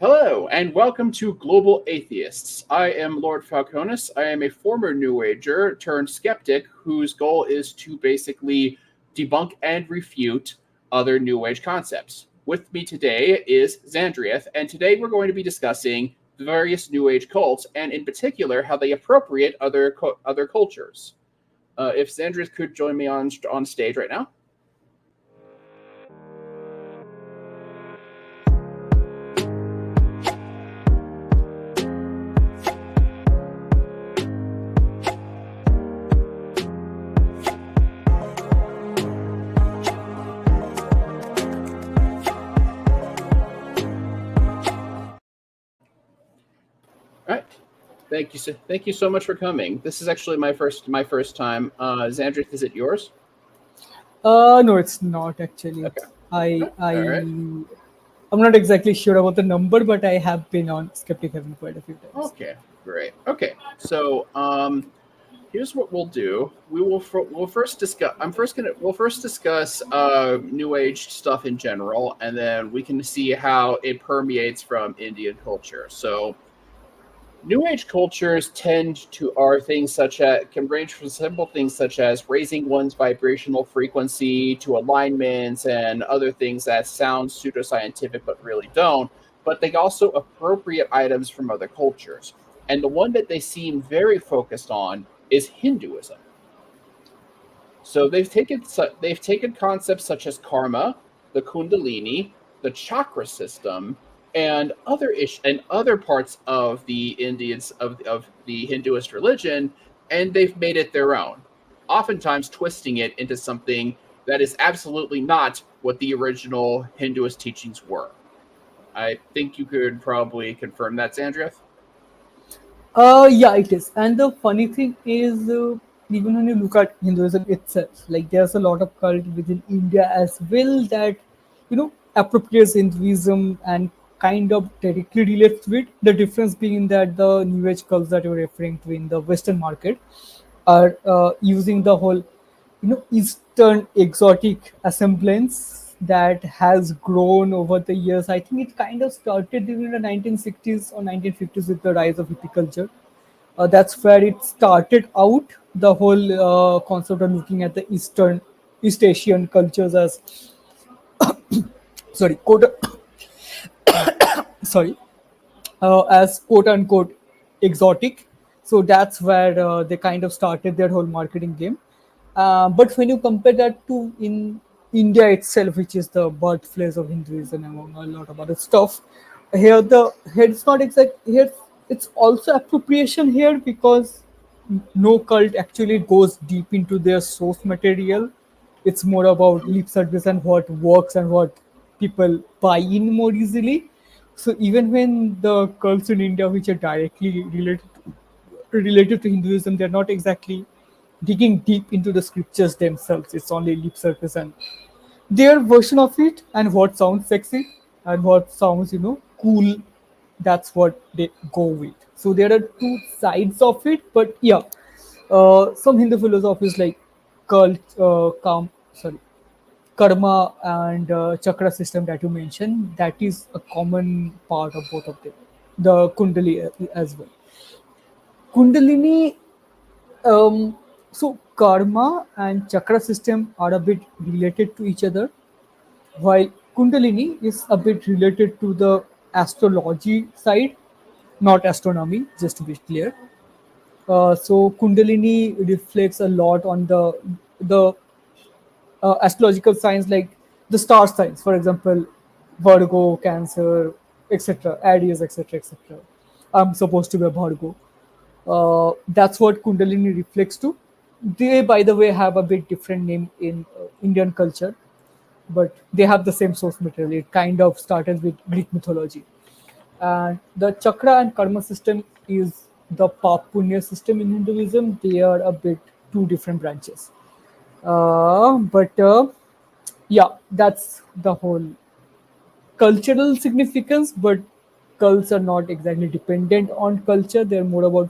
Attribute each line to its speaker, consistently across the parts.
Speaker 1: Hello, and welcome to Global Atheists. I am Lord Falconis. I am a former New Ager turned skeptic whose goal is to basically debunk and refute other New Age concepts. With me today is Xandrieth, and today we're going to be discussing the various New Age cults, and in particular, how they appropriate other cultures. If Xandrieth could join me on stage right now. Thank you so much for coming. This is actually my first time. Xandrieth, is it yours?
Speaker 2: No, it's not actually.
Speaker 1: Okay.
Speaker 2: I
Speaker 1: All right.
Speaker 2: I'm not exactly sure about the number, but I have been on Skeptic Haven quite a few times.
Speaker 1: Okay, great. Okay, so here's what we'll do. We'll first discuss. We'll first discuss New Age stuff in general, and then we can see how it permeates from Indian culture. So, New Age cultures are things such as can range from simple things such as raising one's vibrational frequency to alignments and other things that sound pseudoscientific but really don't. But they also appropriate items from other cultures. And the one that they seem very focused on is Hinduism. So they've taken concepts such as karma, the Kundalini, the chakra system, and other parts of the Indians of the Hinduist religion, and they've made it their own, oftentimes twisting it into something that is absolutely not what the original Hinduist teachings were. I think you could probably confirm that, Xandrieth.
Speaker 2: Yeah, it is. And the funny thing is, even when you look at Hinduism itself, like there's a lot of cult within India as well that, appropriates Hinduism and kind of directly relates to it. The difference being that the New Age cults that you're referring to in the Western market are using the whole, Eastern exotic assemblance that has grown over the years. I think it kind of started during the 1960s or 1950s with the rise of hippie culture. That's where it started out. The whole concept of looking at the East Asian cultures as sorry, quote sorry, as quote unquote exotic. So that's where they kind of started their whole marketing game. But when you compare that to in India itself, which is the birthplace of Hinduism among a lot of other stuff, here it's not exact here. It's also appropriation here because no cult actually goes deep into their source material. It's more about lip service and what works and what people buy in more easily. So even when the cults in India, which are directly related to Hinduism, they're not exactly digging deep into the scriptures themselves. It's only lip service and their version of it, and what sounds sexy and what sounds, cool. That's what they go with. So there are two sides of it, but yeah, some Hindu philosophies like cult, karma and chakra system that you mentioned, that is a common part of both of them. The Kundali as well. Kundalini, so karma and chakra system are a bit related to each other, while Kundalini is a bit related to the astrology side, not astronomy, just to be clear. So Kundalini reflects a lot on the astrological signs like the star signs, for example, Virgo, Cancer, etc., Aries, etc., etc. I'm supposed to be a Virgo. That's what Kundalini reflects to. They, by the way, have a bit different name in Indian culture, but they have the same source material. It kind of started with Greek mythology. And the chakra and karma system is the Pap Punya system in Hinduism. They are a bit two different branches. But yeah, that's the whole cultural significance. But cults are not exactly dependent on culture. They're more about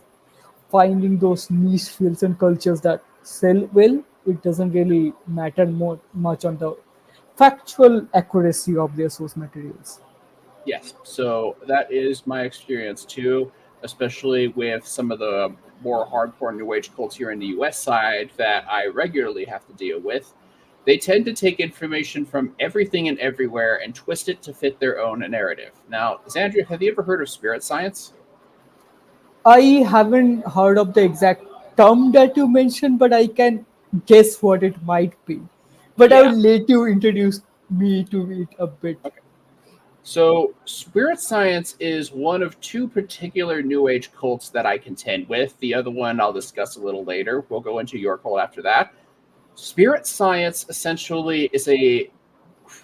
Speaker 2: finding those niche fields and cultures that sell well. It doesn't really matter more much on the factual accuracy of their source materials.
Speaker 1: Yes, so that is my experience too, especially with some of the more hardcore New Age cults here in the US side that I regularly have to deal with. They tend to take information from everything and everywhere and twist it to fit their own narrative. Now, Xandrieth, have you ever heard of spirit science?
Speaker 2: I haven't heard of the exact term that you mentioned, but I can guess what it might be. But I
Speaker 1: Yeah.
Speaker 2: will let you introduce me to it a bit.
Speaker 1: Okay. So, spirit science is one of two particular New Age cults that I contend with. The other one I'll discuss a little later. We'll go into your cult after that. Spirit science essentially is a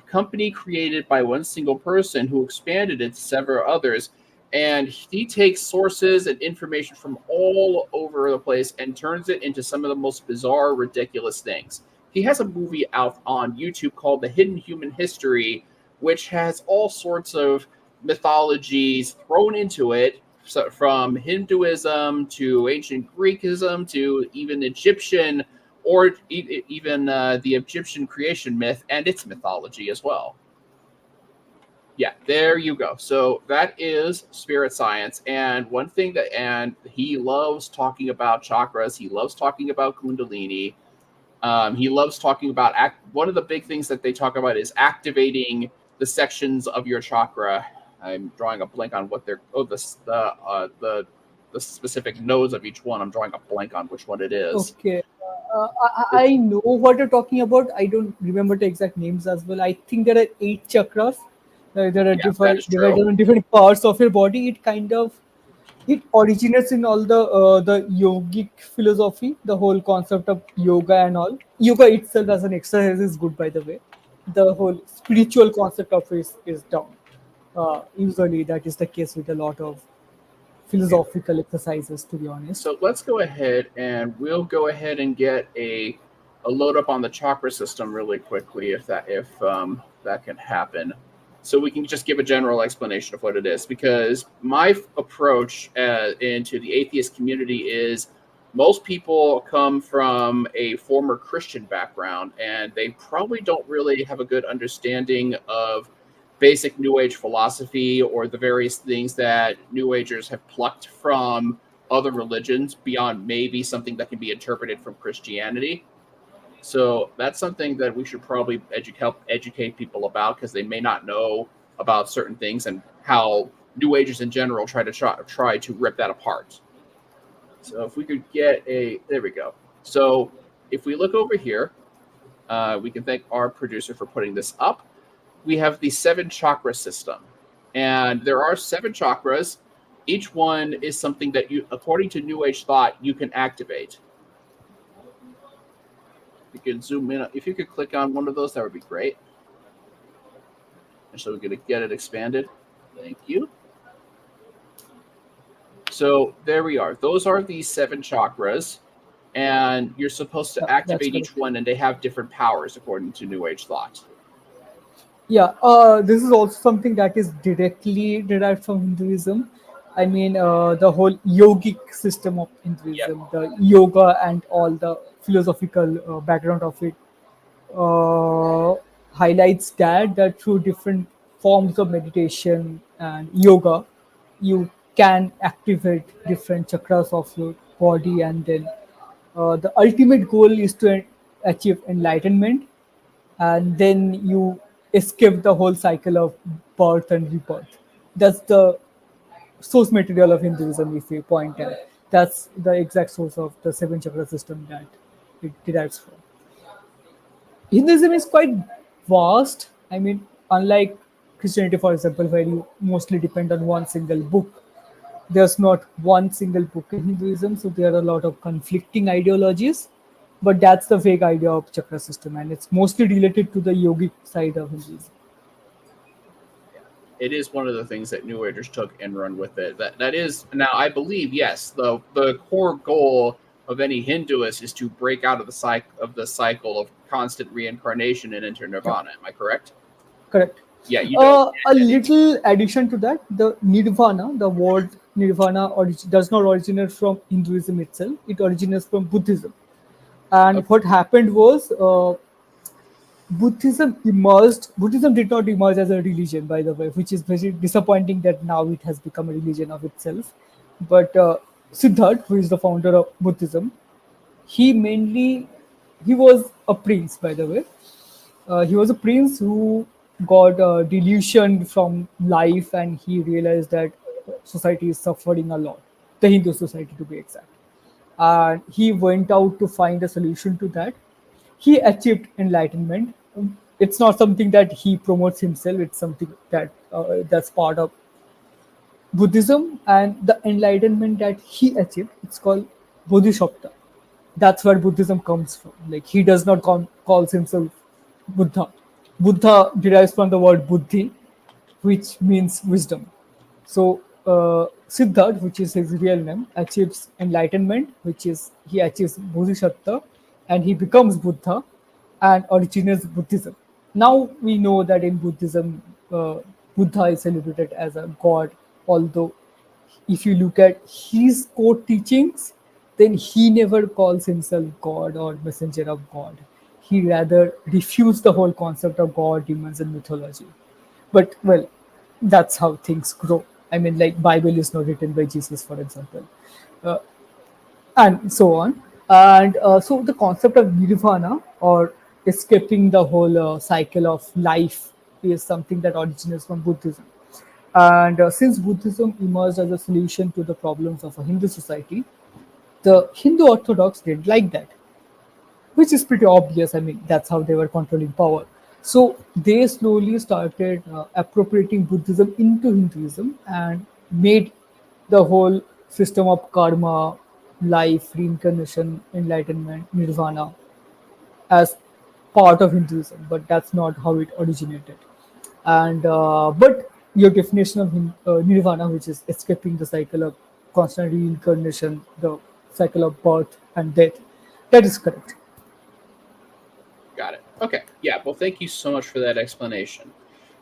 Speaker 1: company created by one single person who expanded it to several others. And he takes sources and information from all over the place and turns it into some of the most bizarre, ridiculous things. He has a movie out on YouTube called The Hidden Human History, which has all sorts of mythologies thrown into it, so from Hinduism to ancient Greekism to even Egyptian or even the Egyptian creation myth and its mythology as well. Yeah, there you go. So that is spirit science, and one thing that, and he loves talking about chakras. He loves talking about Kundalini. He loves talking about one of the big things that they talk about is activating the sections of your chakra. I'm drawing a blank on what they're the specific nodes of each one. I'm drawing a blank on which one it is.
Speaker 2: Okay. I know what you're talking about. I don't remember the exact names as well. I think there are 8 chakras. There are
Speaker 1: Yeah, that is true.
Speaker 2: divided on different parts of your body. It originates in all the yogic philosophy, the whole concept of yoga and all. Yoga itself as an exercise is good, by the way. The whole spiritual concept of it is down. Usually, that is the case with a lot of philosophical exercises, to be honest.
Speaker 1: So let's go ahead and we'll go ahead and get a load up on the chakra system really quickly if that can happen. So we can just give a general explanation of what it is, because my approach into the atheist community is most people come from a former Christian background and they probably don't really have a good understanding of basic New Age philosophy or the various things that New Agers have plucked from other religions beyond maybe something that can be interpreted from Christianity. So that's something that we should probably help educate people about, because they may not know about certain things and how New Agers in general try to rip that apart. So if we could get there we go. So if we look over here, we can thank our producer for putting this up. We have the 7 chakra system, and there are 7 chakras. Each one is something that you, according to New Age thought, you can activate. You can zoom in. If you could click on one of those, that would be great. And so we're going to get it expanded. Thank you. So there we are. Those are the 7 chakras, and you're supposed to activate each one, and they have different powers according to New Age thought.
Speaker 2: Yeah, this is also something that is directly derived from Hinduism. I mean, the whole yogic system of Hinduism, the yoga and all the philosophical background of it uh, highlights that through different forms of meditation and yoga, you can activate different chakras of your body, and then the ultimate goal is to achieve enlightenment, and then you escape the whole cycle of birth and rebirth. That's the source material of Hinduism, if you point at. That's the exact source of the 7 chakra system that it derives from. Hinduism is quite vast. I mean, unlike Christianity, for example, where you mostly depend on one single book, there's not one single book in Hinduism, so there are a lot of conflicting ideologies. But that's the vague idea of chakra system, and it's mostly related to the yogic side of Hinduism.
Speaker 1: It is one of the things that New Agers took and run with it. That is now, I believe, yes, the core goal of any Hinduist is to break out of the cycle of constant reincarnation and enter nirvana. Am I correct?
Speaker 2: Correct.
Speaker 1: Yeah, you don't.
Speaker 2: A little addition to that, the nirvana, the word nirvana does not originate from Hinduism itself. It originates from Buddhism. And what happened was Buddhism did not emerge as a religion, by the way, which is very disappointing that now it has become a religion of itself. But Siddharth, who is the founder of Buddhism, he mainly he was a prince, by the way. He was a prince who got delusion from life, and he realized that society is suffering a lot, the Hindu society to be exact. And he went out to find a solution to that. He achieved enlightenment. It's not something that he promotes himself, it's something that that's part of Buddhism. And the enlightenment that he achieved, it's called Bodhisattva. That's where Buddhism comes from. Like, he does not calls himself Buddha. Buddha derives from the word buddhi, which means wisdom. So Siddharth, which is his real name, achieves enlightenment, which is he achieves Bodhisattva, and he becomes Buddha and originates Buddhism. Now we know that in Buddhism, Buddha is celebrated as a god, although if you look at his core teachings, then he never calls himself God or messenger of God. He rather refused the whole concept of God, demons, and mythology. But well, that's how things grow. I mean, like, Bible is not written by Jesus, for example, uh, and so on. And so the concept of nirvana, or escaping the whole cycle of life, is something that originates from Buddhism. And since Buddhism emerged as a solution to the problems of a Hindu society, the Hindu Orthodox didn't like that, which is pretty obvious. I mean, that's how they were controlling power. So they slowly started appropriating Buddhism into Hinduism and made the whole system of karma, life, reincarnation, enlightenment, nirvana as part of Hinduism, but that's not how it originated. And but your definition of nirvana, which is escaping the cycle of constant reincarnation, the cycle of birth and death, that is correct.
Speaker 1: Got it. Okay. Yeah. Well, thank you so much for that explanation.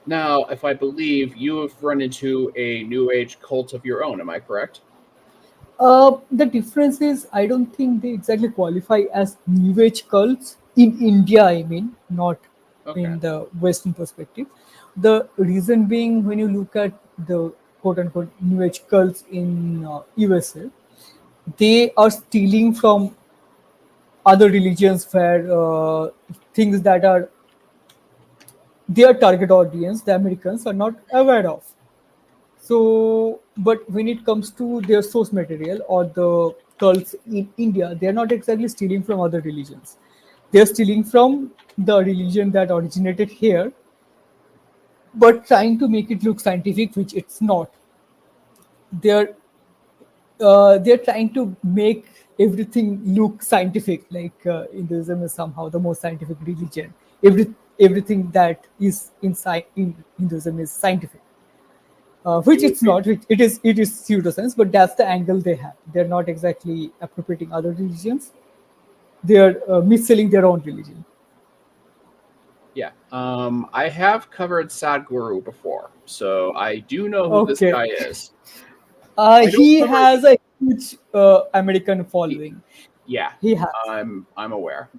Speaker 1: Now, if I believe you have run into a New Age cult of your own, am I correct?
Speaker 2: The difference is, I don't think they exactly qualify as New Age cults in India. I mean, not
Speaker 1: Okay.
Speaker 2: in the Western perspective. The reason being, when you look at the quote unquote New Age cults in USA, they are stealing from other religions where things that are their target audience, the Americans, are not aware of. So, but when it comes to their source material or the cults in India, they are not exactly stealing from other religions. They are stealing from the religion that originated here, but trying to make it look scientific, which it's not. They're they're trying to make everything look scientific. Like Hinduism is somehow the most scientific religion. Everything that is inside in Hinduism is scientific, which
Speaker 1: You
Speaker 2: it's
Speaker 1: would
Speaker 2: not. It is pseudoscience, but that's the angle they have. They're not exactly appropriating other religions. They're mis-selling their own religion.
Speaker 1: Yeah. I have covered Sadhguru before, so I do know who this
Speaker 2: Okay.
Speaker 1: guy is. I don't
Speaker 2: He
Speaker 1: cover.
Speaker 2: has a huge American
Speaker 1: He,
Speaker 2: following.
Speaker 1: yeah,
Speaker 2: He has.
Speaker 1: I'm aware.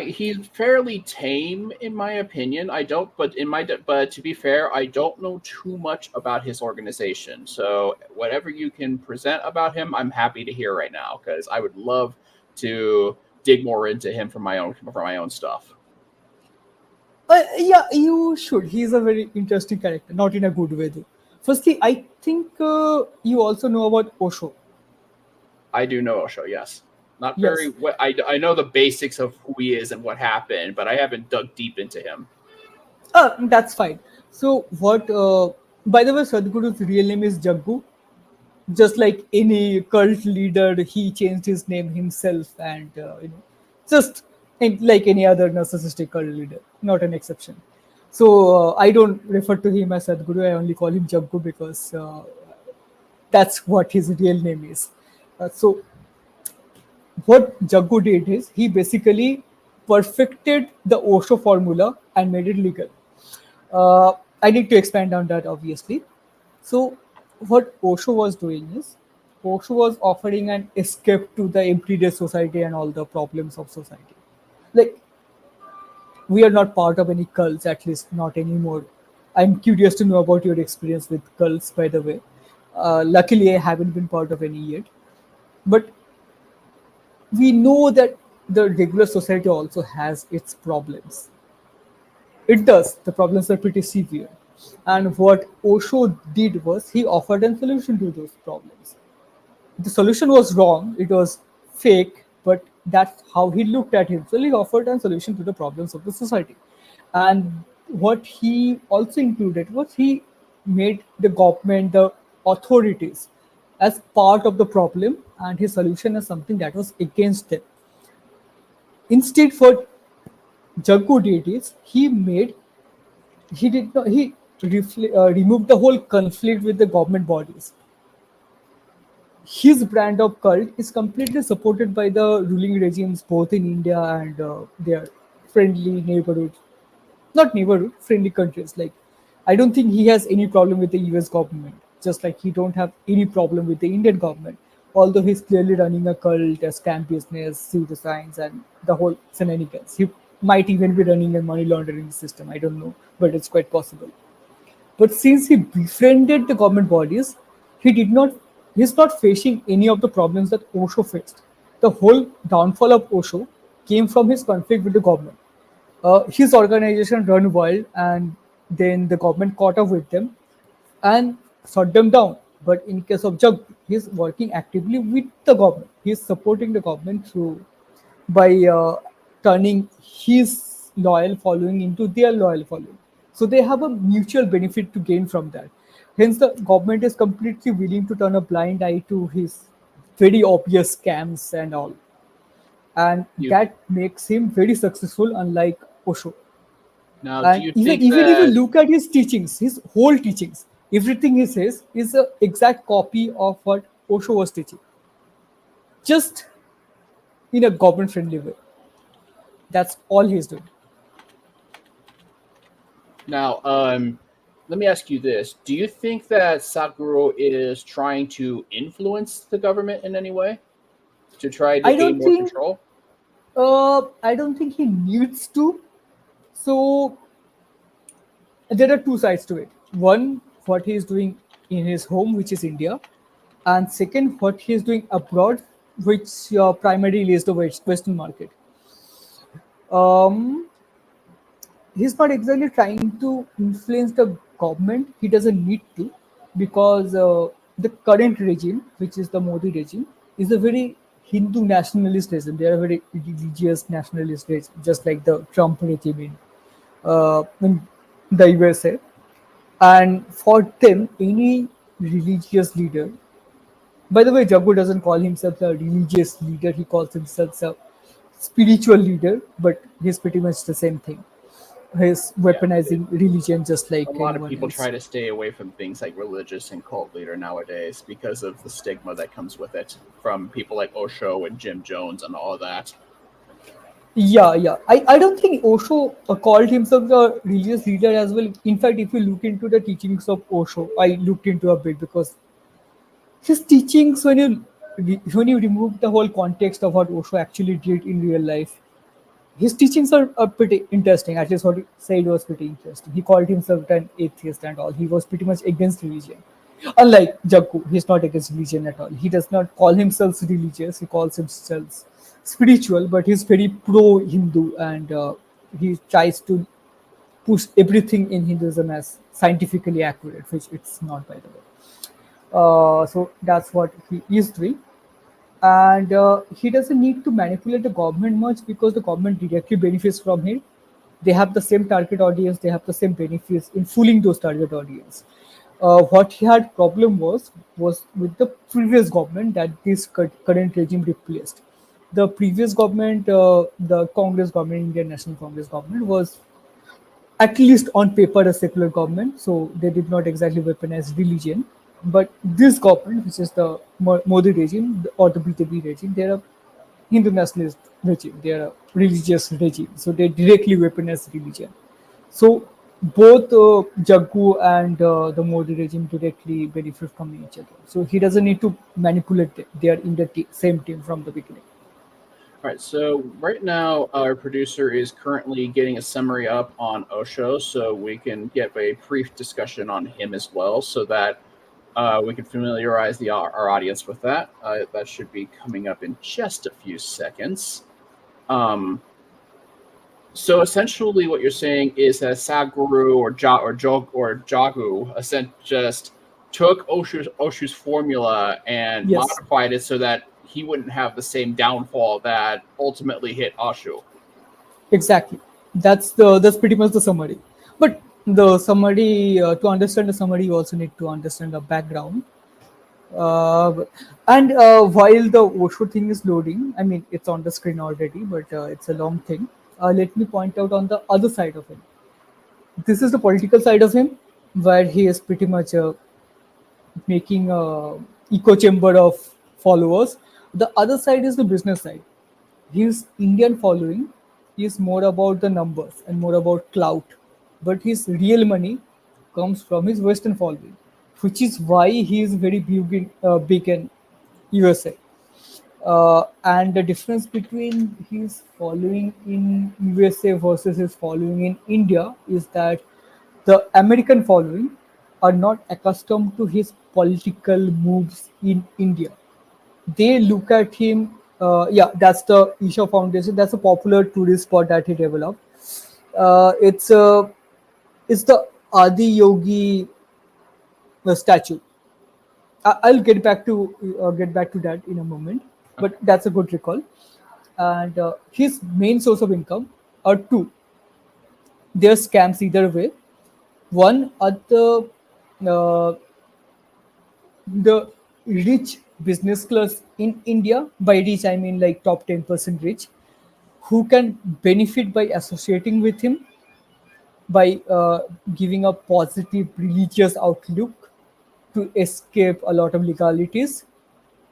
Speaker 1: He's fairly tame in my opinion. I don't, but to be fair, I don't know too much about his organization. So whatever you can present about him, I'm happy to hear right now because I would love to dig more into him for my own stuff.
Speaker 2: Yeah, you should. He's a very interesting character, not in a good way though. Firstly, I think you also know about Osho.
Speaker 1: I do know Osho, yes. Not very.
Speaker 2: Yes.
Speaker 1: I know the basics of who he is and what happened, but I haven't dug deep into him.
Speaker 2: That's fine. So what? By the way, Sadhguru's real name is Jaggu. Just like any cult leader, he changed his name himself, and just like any other narcissistic cult leader, not an exception. So I don't refer to him as Sadhguru. I only call him Jaggu because that's what his real name is. So what Jaggu did is he basically perfected the Osho formula and made it legal. I need to expand on that, obviously. So, what Osho was doing is, Osho was offering an escape to the everyday society and all the problems of society. Like, we are not part of any cults, at least not anymore. I'm curious to know about your experience with cults, by the way. Luckily, I haven't been part of any yet. But we know that the regular society also has its problems. It does. The problems are pretty severe. And what Osho did was he offered a solution to those problems. The solution was wrong, it was fake, but that's how he looked at it. So he offered a solution to the problems of the society. And what he also included was he made the government, the authorities, as part of the problem, and his solution is something that was against them. Instead, for Jaggu deities, he did not he removed the whole conflict with the government bodies. His brand of cult is completely supported by the ruling regimes both in India and their friendly neighborhood, not neighborhood, friendly countries. Like, I don't think he has any problem with the US government, just like he don't have any problem with the Indian government. Although he's clearly running a cult, a scam business, pseudoscience, and the whole shenanigans. He might even be running a money laundering system. I don't know, but it's quite possible. But since he befriended the government bodies, he did not he's not facing any of the problems that Osho faced. The whole downfall of Osho came from his conflict with the government. His organization run wild, and then the government caught up with them and shut them down. But in case of Jug, he's working actively with the government. He's supporting the government through by turning his loyal following into their loyal following. So they have a mutual benefit to gain from that. Hence, the government is completely willing to turn a blind eye to his very obvious scams and all. And
Speaker 1: You
Speaker 2: that makes him very successful, unlike Osho.
Speaker 1: now, do
Speaker 2: And
Speaker 1: you
Speaker 2: even
Speaker 1: think
Speaker 2: even if you
Speaker 1: that
Speaker 2: look at his teachings, his whole teachings, everything he says is an exact copy of what Osho was teaching, just in a government friendly way. That's all he's doing.
Speaker 1: now? Let me ask you this: do you think that Sakura is trying to influence the government in any way to try to
Speaker 2: I
Speaker 1: gain
Speaker 2: don't
Speaker 1: more
Speaker 2: think
Speaker 1: control?
Speaker 2: I don't think he needs to. So there are two sides to it. One, what he is doing in his home, which is India, and second, what he is doing abroad, which primarily is the Western market. Um, he's not exactly trying to influence the government. He doesn't need to, because the current regime, which is the Modi regime, is a very Hindu nationalist regime. They are a very religious nationalist regime, just like the Trump regime in the USA. And for them, any religious leader, by the way, Jagu doesn't call himself a religious leader, he calls himself a spiritual leader, but he's pretty much the same thing. He's
Speaker 1: Yeah,
Speaker 2: weaponizing religion just
Speaker 1: a
Speaker 2: like
Speaker 1: lot of
Speaker 2: anyone
Speaker 1: people
Speaker 2: else.
Speaker 1: try to stay away from things like religious and cult leader nowadays because of the stigma that comes with it from people like Osho and Jim Jones and all of that.
Speaker 2: Yeah, yeah. I don't think Osho called himself a religious leader as well. In fact, if you look into the teachings of Osho, I looked into a bit because his teachings, when you remove the whole context of what Osho actually did in real life, his teachings are pretty interesting. At least what he said was pretty interesting. He called himself an atheist and all. He was pretty much against religion. Unlike Jakku, he's not against religion at all. He does not call himself religious. He calls himself spiritual, but he's very pro-Hindu, and he tries to push everything in Hinduism as scientifically accurate, which it's not, by the way. So that's what he is doing, and he doesn't need to manipulate the government much because the government directly benefits from him. They have the same target audience, they have the same benefits in fooling those target audience. What he had problem was with the previous government that this current regime replaced. The previous government, the Congress government, Indian National Congress government, was at least on paper a secular government, so they did not exactly weaponize religion. But this government, which is the Modi regime or the BJP regime, they're a Hindu nationalist regime, they're a religious regime, so they directly weaponize religion. So both Jaggu and the Modi regime directly benefit from each other. So he doesn't need to manipulate them. They are in the same team from the beginning.
Speaker 1: All right, so right now our producer is currently getting a summary up on Osho, so we can get a brief discussion on him as well, so that we can familiarize our audience with that. That should be coming up in just a few seconds. So essentially, what you're saying is that Sadhguru or Jagu just took Oshu's formula and
Speaker 2: Yes,
Speaker 1: modified it so that he wouldn't have the same downfall that ultimately hit Oshu.
Speaker 2: exactly. That's pretty much the summary. But the summary, to understand the summary, you also need to understand the background. Uh, and while the Osho thing is loading, I mean, it's on the screen already, but it's a long thing. Let me point out on the other side of him. This is the political side of him, where he is pretty much making a echo chamber of followers. The other side is the business side. His Indian following is more about the numbers and more about clout, but his real money comes from his Western following, which is why he is very big in USA. And the difference between his following in USA versus his following in India is that the American following are not accustomed to his political moves in India. They look at him. Yeah, that's the Isha Foundation. That's a popular tourist spot that he developed. Uh, it's a it's the Adi Yogi statue. I'll get back to that in a moment, but
Speaker 1: Okay.
Speaker 2: that's a good recall. And his main source of income are two. There are scams either way. One are uh, the rich business class in India. By rich, I mean like top 10% rich, who can benefit by associating with him, by giving a positive religious outlook to escape a lot of legalities,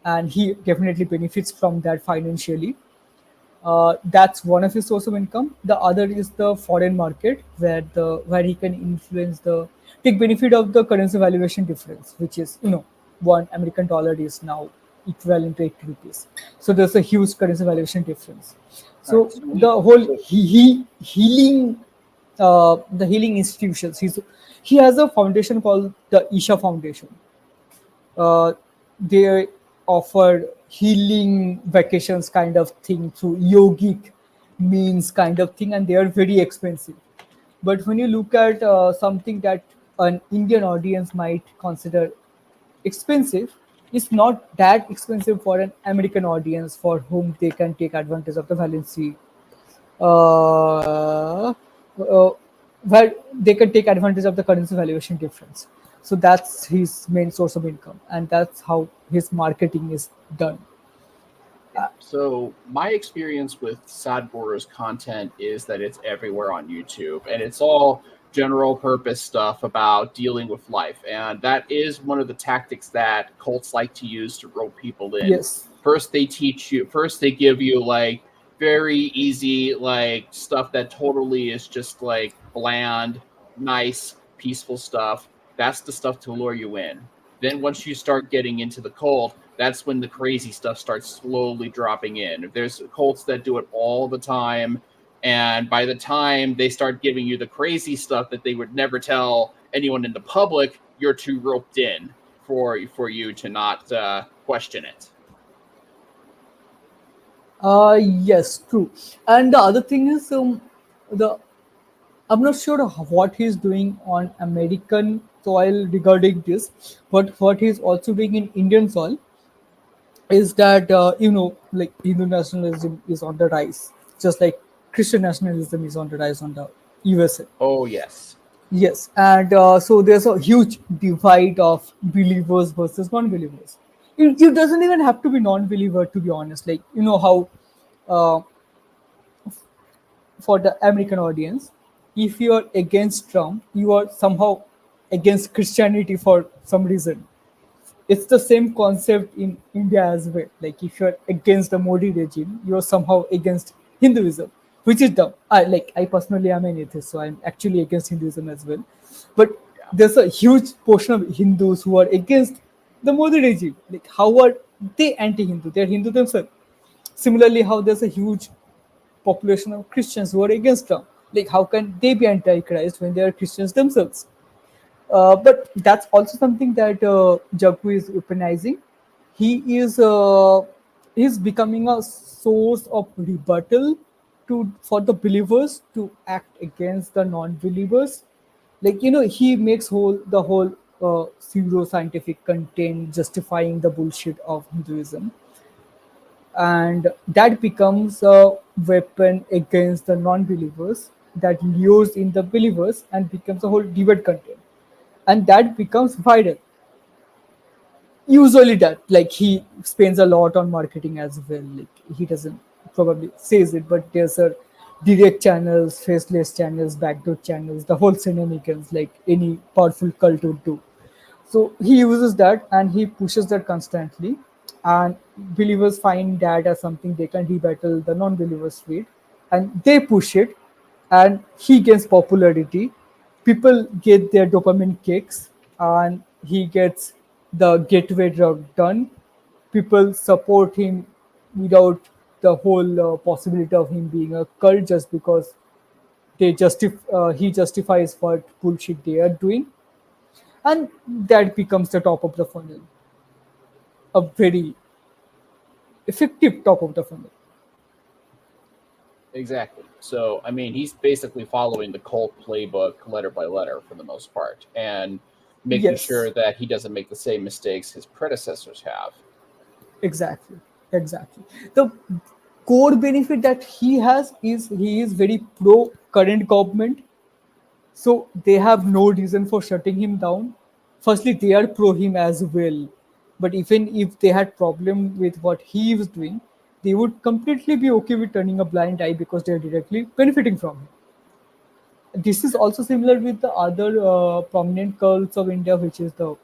Speaker 2: and he definitely benefits from that financially. That's one of his source of income. The other is the foreign market, where he can influence the take benefit of the currency valuation difference, which is $1 American is now equivalent to 80 rupees. So there's a huge currency valuation difference.
Speaker 1: All right.
Speaker 2: So the whole the healing institutions. He has a foundation called the Isha Foundation. They offer healing vacations kind of thing through yogic means kind of thing, and they are very expensive. But when you look at something that an Indian audience might consider expensive, it's not that expensive for an American audience for whom they can take advantage of the valency, uh, uh, where they can take advantage of the currency valuation difference. So that's his main source of income, and that's how his marketing is done.
Speaker 1: Yeah. So my experience with Sadhguru's content is that it's everywhere on YouTube, and it's all general purpose stuff about dealing with life, and that is one of the tactics that cults like to use to rope people in.
Speaker 2: Yes.
Speaker 1: First they give you like very easy like stuff that totally is just like bland, nice, peaceful stuff. That's the stuff to lure you in. Then once you start getting into the cult, that's when the crazy stuff starts slowly dropping in. There's cults that do it all the time, and by the time they start giving you the crazy stuff that they would never tell anyone in the public, you're too roped in for you to not question it.
Speaker 2: Yes, true. And the other thing is, the I'm not sure what he's doing on American soil regarding this, but what he's also doing in Indian soil is that like Hindu nationalism is on the rise, just like Christian nationalism is on the rise on the USA.
Speaker 1: Oh yes.
Speaker 2: Yes, and so there's a huge divide of believers versus non-believers. It doesn't even have to be non-believer, to be honest. Like how uh, for the American audience, if you are against Trump, you are somehow against Christianity for some reason. It's the same concept in India as well. Like if you're against the Modi regime, you're somehow against Hinduism, which is dumb. I personally am an atheist, so I'm actually against Hinduism as well. But
Speaker 1: Yeah.
Speaker 2: there's a huge portion of Hindus who are against the Modi regime. Like how are they anti-Hindu? They're Hindu themselves. Similarly, how there's a huge population of Christians who are against Trump. Like, how can they be anti-Christ when they are Christians themselves? But that's also something that Jaggu is weaponizing. He is becoming a source of rebuttal for the believers to act against the non-believers. Like, he makes the whole pseudo scientific content justifying the bullshit of Hinduism, and that becomes a weapon against the non-believers that lures in the believers and becomes a whole debate content, and that becomes viral. Usually that, like, he spends a lot on marketing as well. Like, he doesn't probably says it, but there's a direct channels, faceless channels, backdoor channels, the whole shenanigans like any powerful cult would do. So he uses that and he pushes that constantly, and believers find that as something they can rebuttal the non-believers with, and they push it, and he gains popularity. People get their dopamine kicks, and he gets the gateway drug done. People support him without the whole possibility of him being a cult, just because he justifies what bullshit they are doing, and that becomes the top of the funnel, a very effective top of the funnel.
Speaker 1: Exactly. So, I mean, he's basically following the cult playbook letter by letter for the most part, and making
Speaker 2: Yes,
Speaker 1: sure that he doesn't make the same mistakes his predecessors have.
Speaker 2: exactly, exactly. The core benefit that he has is he is very pro current government, so they have no reason for shutting him down. Firstly, they are pro him as well, but even if they had problem with what he was doing, they would completely be okay with turning a blind eye because they are directly benefiting from him. This is also similar with the other prominent cults of India, which is the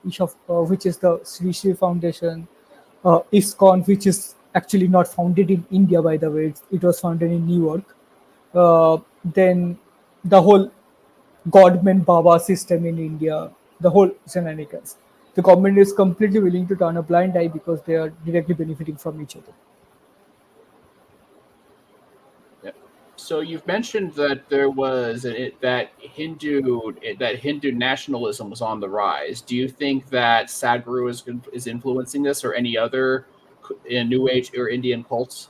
Speaker 2: Sri Sri Foundation, ISKCON, which is actually not founded in India, by the way. It was founded in New York. Then the whole Godman Baba system in India, the whole shenanigans. The government is completely willing to turn a blind eye because they are directly benefiting from each other.
Speaker 1: Yeah. So you've mentioned that there was that Hindu nationalism was on the rise. Do you think that Sadhguru is influencing this, or any other in New Age or Indian cults?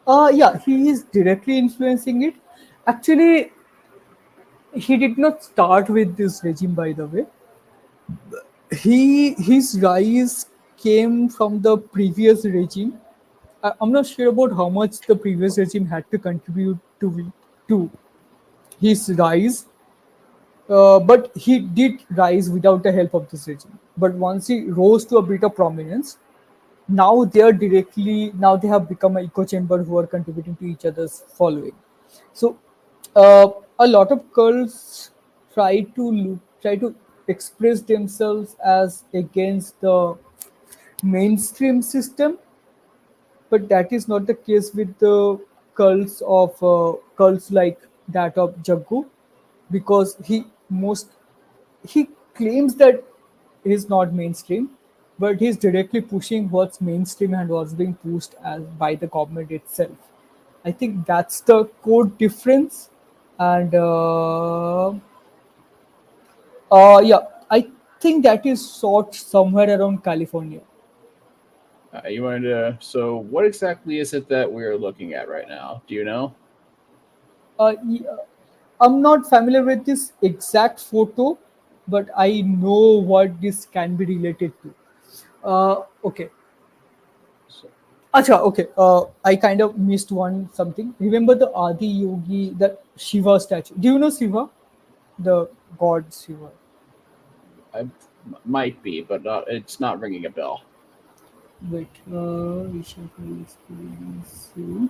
Speaker 2: Yeah, he is directly influencing it. Actually, he did not start with this regime, by the way. His rise came from the previous regime. I'm not sure about how much the previous regime had to contribute to his rise, but he did rise without the help of this regime. But once he rose to a bit of prominence, now they have become an echo chamber who are contributing to each other's following. So a lot of cults try to express themselves as against the mainstream system, but that is not the case with the cults like that of Jaggu, because he claims that he's not mainstream, but he's directly pushing what's mainstream and what's being pushed as by the government itself. I think that's the core difference, and yeah, I think that is sought somewhere around California.
Speaker 1: You wanted to. So, what exactly is it that we're looking at right now? Do you know?
Speaker 2: Yeah, I'm not familiar with this exact photo, but I know what this can be related to. Okay.
Speaker 1: So,
Speaker 2: Acha, okay. I kind of missed one something. Remember the Adi Yogi, the Shiva statue? Do you know Shiva? The god Shiva.
Speaker 1: I might be, but it's not ringing a bell.
Speaker 2: Wait, we shall see.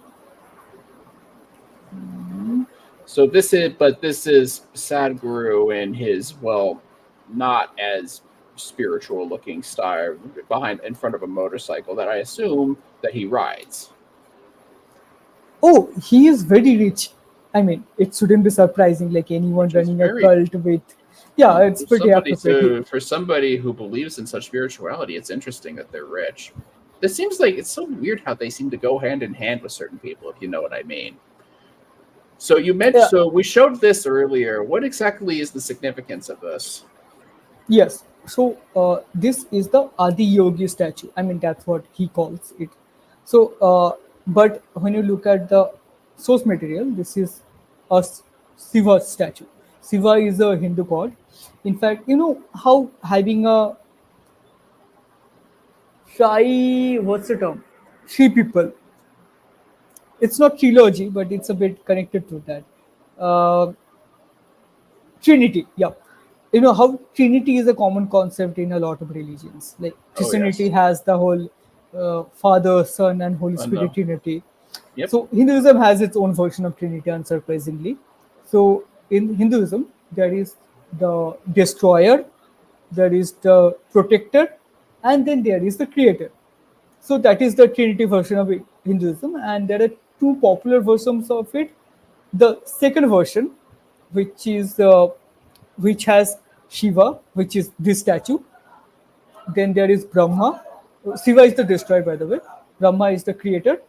Speaker 1: So this is Sadhguru in his, well, not as spiritual looking style, behind in front of a motorcycle that I assume that he rides.
Speaker 2: Oh, he is very rich. I mean, it shouldn't be surprising, like anyone
Speaker 1: Which is
Speaker 2: running a
Speaker 1: very,
Speaker 2: cult with. Yeah, it's pretty appropriate.
Speaker 1: for somebody who believes in such spirituality, it's interesting that they're rich. this seems like it's so weird how they seem to go hand in hand with certain people, if you know what I mean. So you mentioned,
Speaker 2: Yeah.
Speaker 1: so we showed this earlier. What exactly is the significance of this?
Speaker 2: Yes. So this is the Adi Yogi statue. I mean, that's what he calls it. So, but when you look at the source material, this is a Shiva statue. Shiva is a Hindu god. In fact, you know how having a what's the term? Three people. It's not trilogy, but it's a bit connected to that. Uh, Trinity, yeah. You know how Trinity is a common concept in a lot of religions. Like
Speaker 1: Oh yes,
Speaker 2: Christianity has the whole Father, Son, and Holy
Speaker 1: and
Speaker 2: Spirit Trinity.
Speaker 1: yep,
Speaker 2: So Hinduism has its own version of Trinity, unsurprisingly. So in Hinduism, there is the destroyer, there is the protector, and then there is the creator. So that is the Trinity version of Hinduism, and there are two popular versions of it. The second version, which is which has Shiva, which is this statue. Then there is Brahma. Shiva is the destroyer, by the way. Brahma is the creator,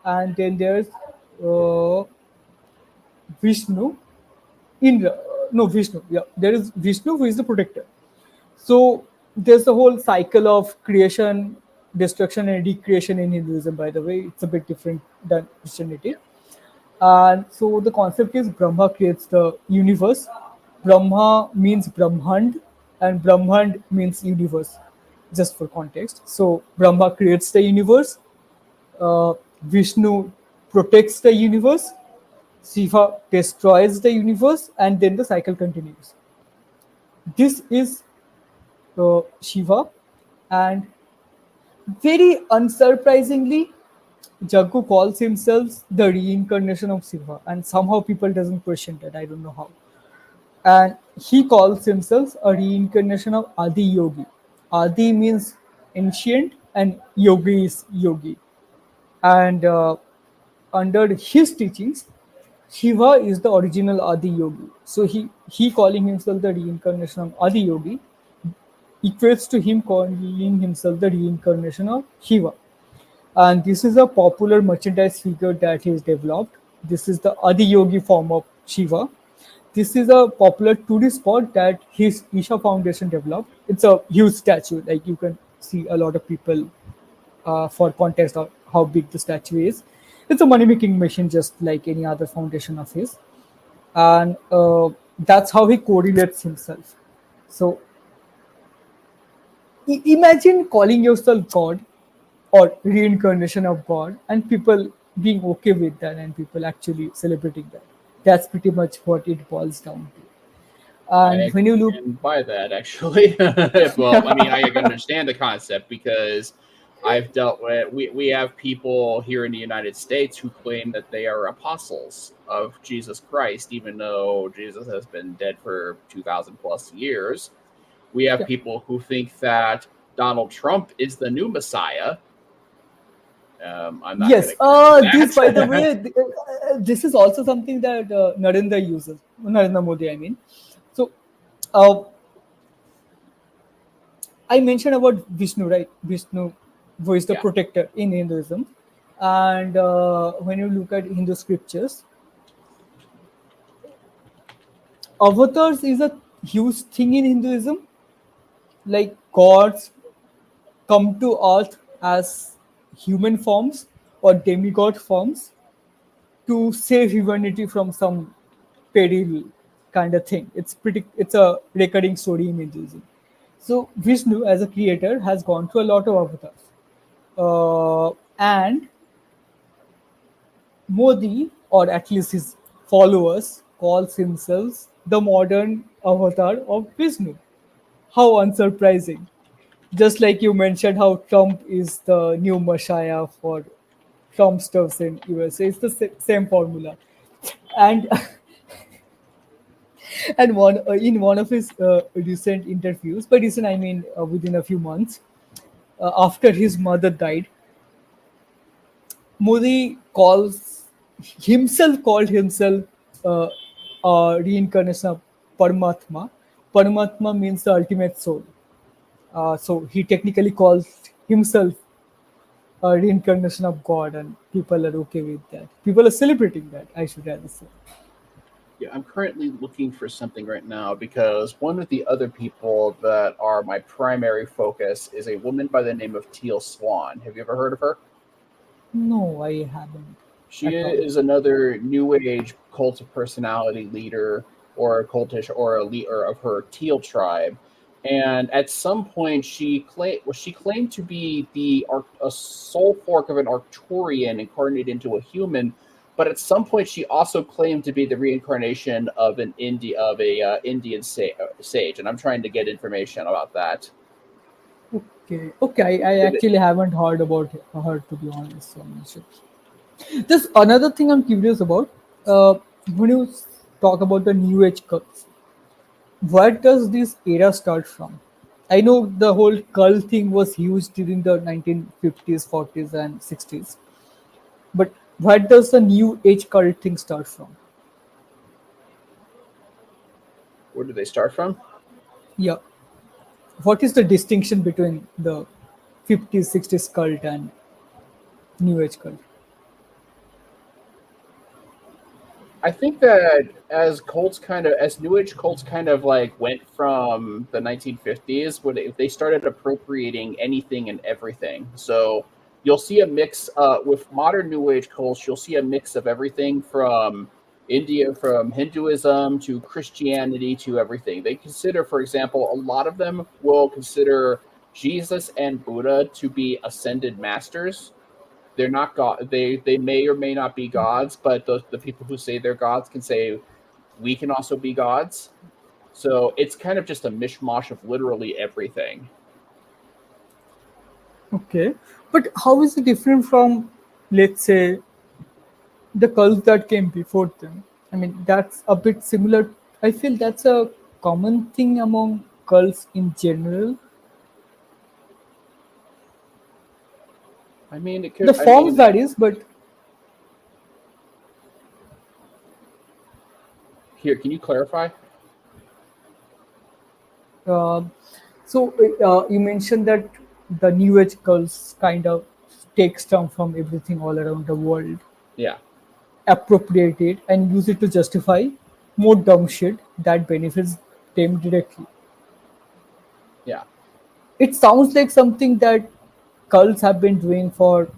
Speaker 2: and then there's uh, Vishnu. Indra, no Vishnu. Yeah, there is Vishnu who is the protector. So there's the whole cycle of creation, destruction, and recreation in Hinduism. By the way, it's a bit different than Christianity.
Speaker 1: yeah.
Speaker 2: And so the concept is Brahma creates the universe. Brahma means Brahmand, and Brahmand means universe, just for context. So Brahma creates the universe, Vishnu protects the universe, Shiva destroys the universe, and then the cycle continues. This is Shiva, and very unsurprisingly, Jaggu calls himself the reincarnation of Shiva, and somehow people doesn't question that. I don't know how. And he calls himself a reincarnation of Adi Yogi. Adi means ancient, and Yogi is yogi. And under his teachings, Shiva is the original Adi Yogi. So he calling himself the reincarnation of Adi Yogi equates to him calling himself the reincarnation of Shiva. And this is a popular merchandise figure that he's developed. This is the Adi Yogi form of Shiva. This is a popular tourist spot that his Isha Foundation developed. It's a huge statue, like you can see a lot of people for context of how big the statue is. It's a money making machine, just like any other foundation of his. And that's how he correlates himself. So imagine calling yourself God or reincarnation of God, and people being okay with that, and people actually celebrating that. That's pretty much what it boils down to. And
Speaker 1: I
Speaker 2: when you look,
Speaker 1: can buy that actually. Well, I mean, I can understand the concept because I've dealt with we have people here in the United States who claim that they are apostles of Jesus Christ, even though Jesus has been dead for 2,000 plus years. We have
Speaker 2: yeah.
Speaker 1: people who think that Donald Trump is the new Messiah. I'm not going
Speaker 2: Yes,
Speaker 1: to get
Speaker 2: this, by the
Speaker 1: into
Speaker 2: way, this is also something that Narendra uses, Narendra Modi, I mean. So, uh, I mentioned about Vishnu, right? Vishnu, who is the
Speaker 1: yeah.
Speaker 2: protector in Hinduism. And when you look at Hindu scriptures, avatars is a huge thing in Hinduism. Like gods come to earth as human forms or demigod forms to save humanity from some peril kind of thing. It's a recurring story in Hinduism. So Vishnu as a creator has gone through a lot of avatars. And Modi, or at least his followers, calls himself the modern avatar of Vishnu. How unsurprising. Just like you mentioned how Trump is the new messiah for Trumpsters in USA. It's the same formula. And and one in one of his recent interviews, by recent I mean within a few months, after his mother died, Modi called himself uh, a reincarnation of Paramatma. Paramatma means the ultimate soul. So he technically calls himself a reincarnation of God, and people are okay with that. People are celebrating that, I should rather say.
Speaker 1: Yeah, I'm currently looking for something right now because one of the other people that are my primary focus is a woman by the name of Teal Swan. Have you ever heard of her?
Speaker 2: No, I haven't
Speaker 1: She
Speaker 2: at all.
Speaker 1: is another new age cult of personality leader or a cultish or a leader of her Teal tribe. And at some point, she claimed to be a soul fork of an Arcturian incarnated into a human. But at some point, she also claimed to be the reincarnation of a Indian sage. And I'm trying to get information about that.
Speaker 2: Okay, okay. I actually haven't heard about her, to be honest. So I'm sure. There's another thing I'm curious about. Uh, when you talk about the New Age cults, where does this era start from? I know the whole cult thing was huge during the 1950s, 40s, and 60s, but where does the New Age cult thing start from?
Speaker 1: Where do they start from?
Speaker 2: Yeah, what is the distinction between the 50s, 60s cult and New Age cult?
Speaker 1: I think that as New Age cults kind of like went from the 1950s, when they started appropriating anything and everything. So you'll see a mix with modern New Age cults. You'll see a mix of everything from India, from Hinduism to Christianity to everything. They consider, for example, a lot of them will consider Jesus and Buddha to be ascended masters. They're not god. They may or may not be gods, but the people who say they're gods can say we can also be gods. So it's kind of just a mishmash of literally everything.
Speaker 2: Okay, but how is it different from, let's say, the cults that came before them? I mean, that's a bit similar. I feel that's a common thing among cults in general.
Speaker 1: I mean, it could.
Speaker 2: The
Speaker 1: I
Speaker 2: form
Speaker 1: mean,
Speaker 2: varies, but
Speaker 1: here, can you clarify?
Speaker 2: uh, so you mentioned that the New Age cults kind of take stuff from everything all around the world,
Speaker 1: Yeah,
Speaker 2: appropriate it, and use it to justify more dumb shit that benefits them directly.
Speaker 1: yeah.
Speaker 2: It sounds like something that cults have been doing for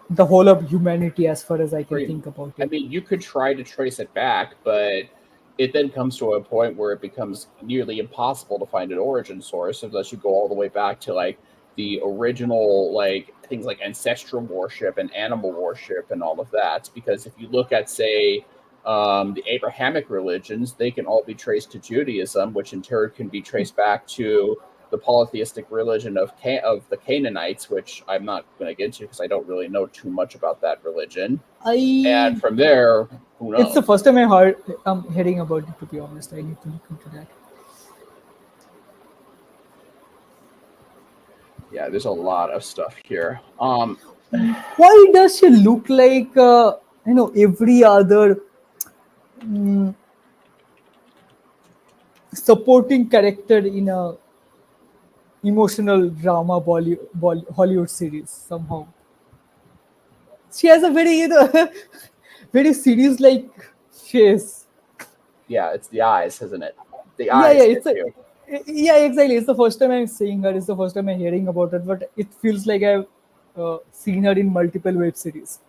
Speaker 2: the whole of humanity, as far as I can
Speaker 1: Pretty.
Speaker 2: think about
Speaker 1: I
Speaker 2: it.
Speaker 1: mean, you could try to trace it back, but it then comes to a point where it becomes nearly impossible to find an origin source unless you go all the way back to like the original like things like ancestral worship and animal worship and all of that. Because if you look at say the Abrahamic religions, they can all be traced to Judaism, which in turn can be traced back to the polytheistic religion of the Canaanites, which I'm not going to get into because I don't really know too much about that religion. And
Speaker 2: I
Speaker 1: from there, who
Speaker 2: It's
Speaker 1: knows?
Speaker 2: the first time I'm hearing about it. To be honest, I need to look into that.
Speaker 1: Yeah, there's a lot of stuff here.
Speaker 2: Why does she look like every other supporting character in a emotional drama Hollywood series somehow? She has a very very series like face.
Speaker 1: Yeah, it's the eyes, isn't it? The
Speaker 2: Yeah, yeah,
Speaker 1: eyes get you.
Speaker 2: yeah, exactly. It's the first time I'm seeing her. It's the first time I'm hearing about it. But it feels like I've seen her in multiple web series.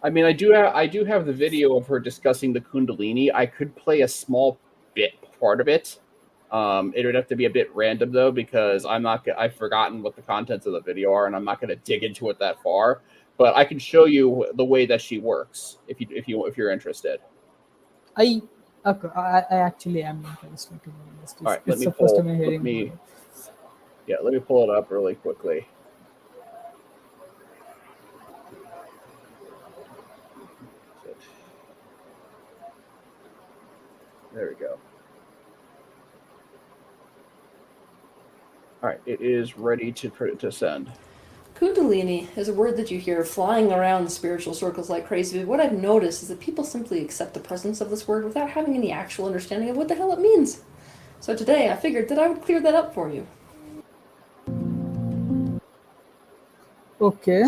Speaker 1: I mean, I do have the video of her discussing the Kundalini. I could play a small bit part of it. It would have to be a bit random though because I've forgotten what the contents of the video are, and I'm not going to dig into it that far. But I can show you the way that she works if you're interested.
Speaker 2: I okay, I actually am interested, to be honest.
Speaker 1: All
Speaker 2: It's,
Speaker 1: right,
Speaker 2: it's the first time I'm hearing about it.
Speaker 1: let me pull it up really quickly. There we go. All right, it is ready to send.
Speaker 3: Kundalini is a word that you hear flying around spiritual circles like crazy, but what I've noticed is that people simply accept the presence of this word without having any actual understanding of what the hell it means. So today I figured that I would clear that up for you.
Speaker 2: Okay.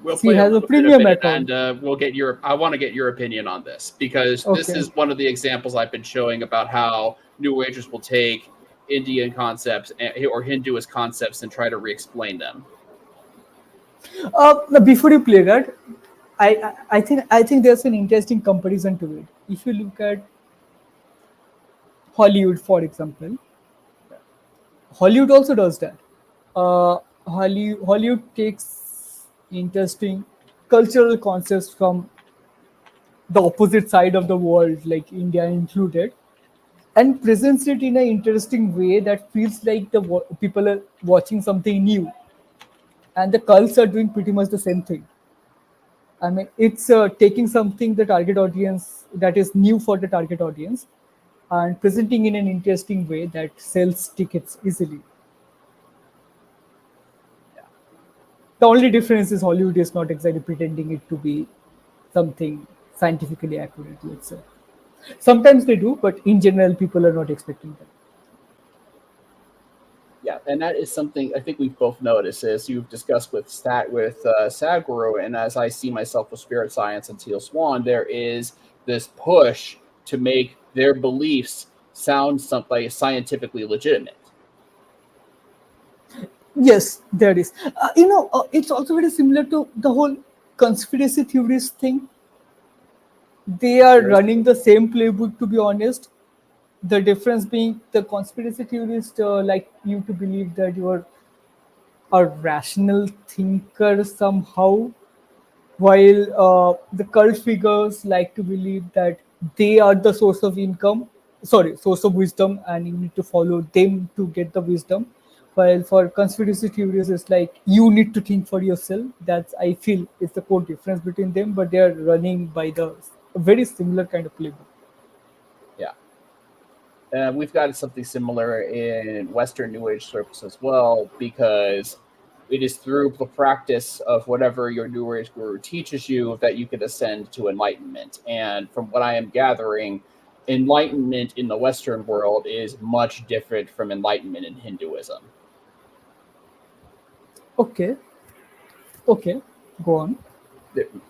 Speaker 1: We'll
Speaker 2: She
Speaker 1: play a
Speaker 2: has a
Speaker 1: little bit of
Speaker 2: premium
Speaker 1: it,
Speaker 2: account.
Speaker 1: and we'll get your. I want to get your opinion on this because this
Speaker 2: Okay.
Speaker 1: is one of the examples I've been showing about how New Agers will take Indian concepts or Hinduist concepts and try to re-explain them.
Speaker 2: Now before you play that, I think there's an interesting comparison to it. If you look at Hollywood, for example, Hollywood also does that. Hollywood takes interesting cultural concepts from the opposite side of the world, like India included, and presents it in an interesting way that feels like people are watching something new, and the cults are doing pretty much the same thing. I mean, it's taking something the target audience that is new for the target audience and presenting in an interesting way that sells tickets easily. The only difference is Hollywood is not exactly pretending it to be something scientifically accurate, let's say. Sometimes they do, but in general, people are not expecting that.
Speaker 1: Yeah, and that is something I think we've both noticed, as you've discussed with Sadhguru, and as I see myself with Spirit Science and Teal Swan, there is this push to make their beliefs sound something scientifically legitimate.
Speaker 2: Yes, there is. It's also very similar to the whole conspiracy theories thing. They are running the same playbook, to be honest. The difference being the conspiracy theorists like you to believe that you are a rational thinker somehow, while the cult figures like to believe that they are the source of income, sorry, source of wisdom, and you need to follow them to get the wisdom. While for conspiracy theories, it's like you need to think for yourself. That's, I feel, is the core difference between them, but they are running by the very similar kind of playbook.
Speaker 1: Yeah. We've got something similar in Western New Age circles as well, because it is through the practice of whatever your New Age guru teaches you that you can ascend to enlightenment. And from what I am gathering, enlightenment in the Western world is much different from enlightenment in Hinduism.
Speaker 2: Okay, okay, go on.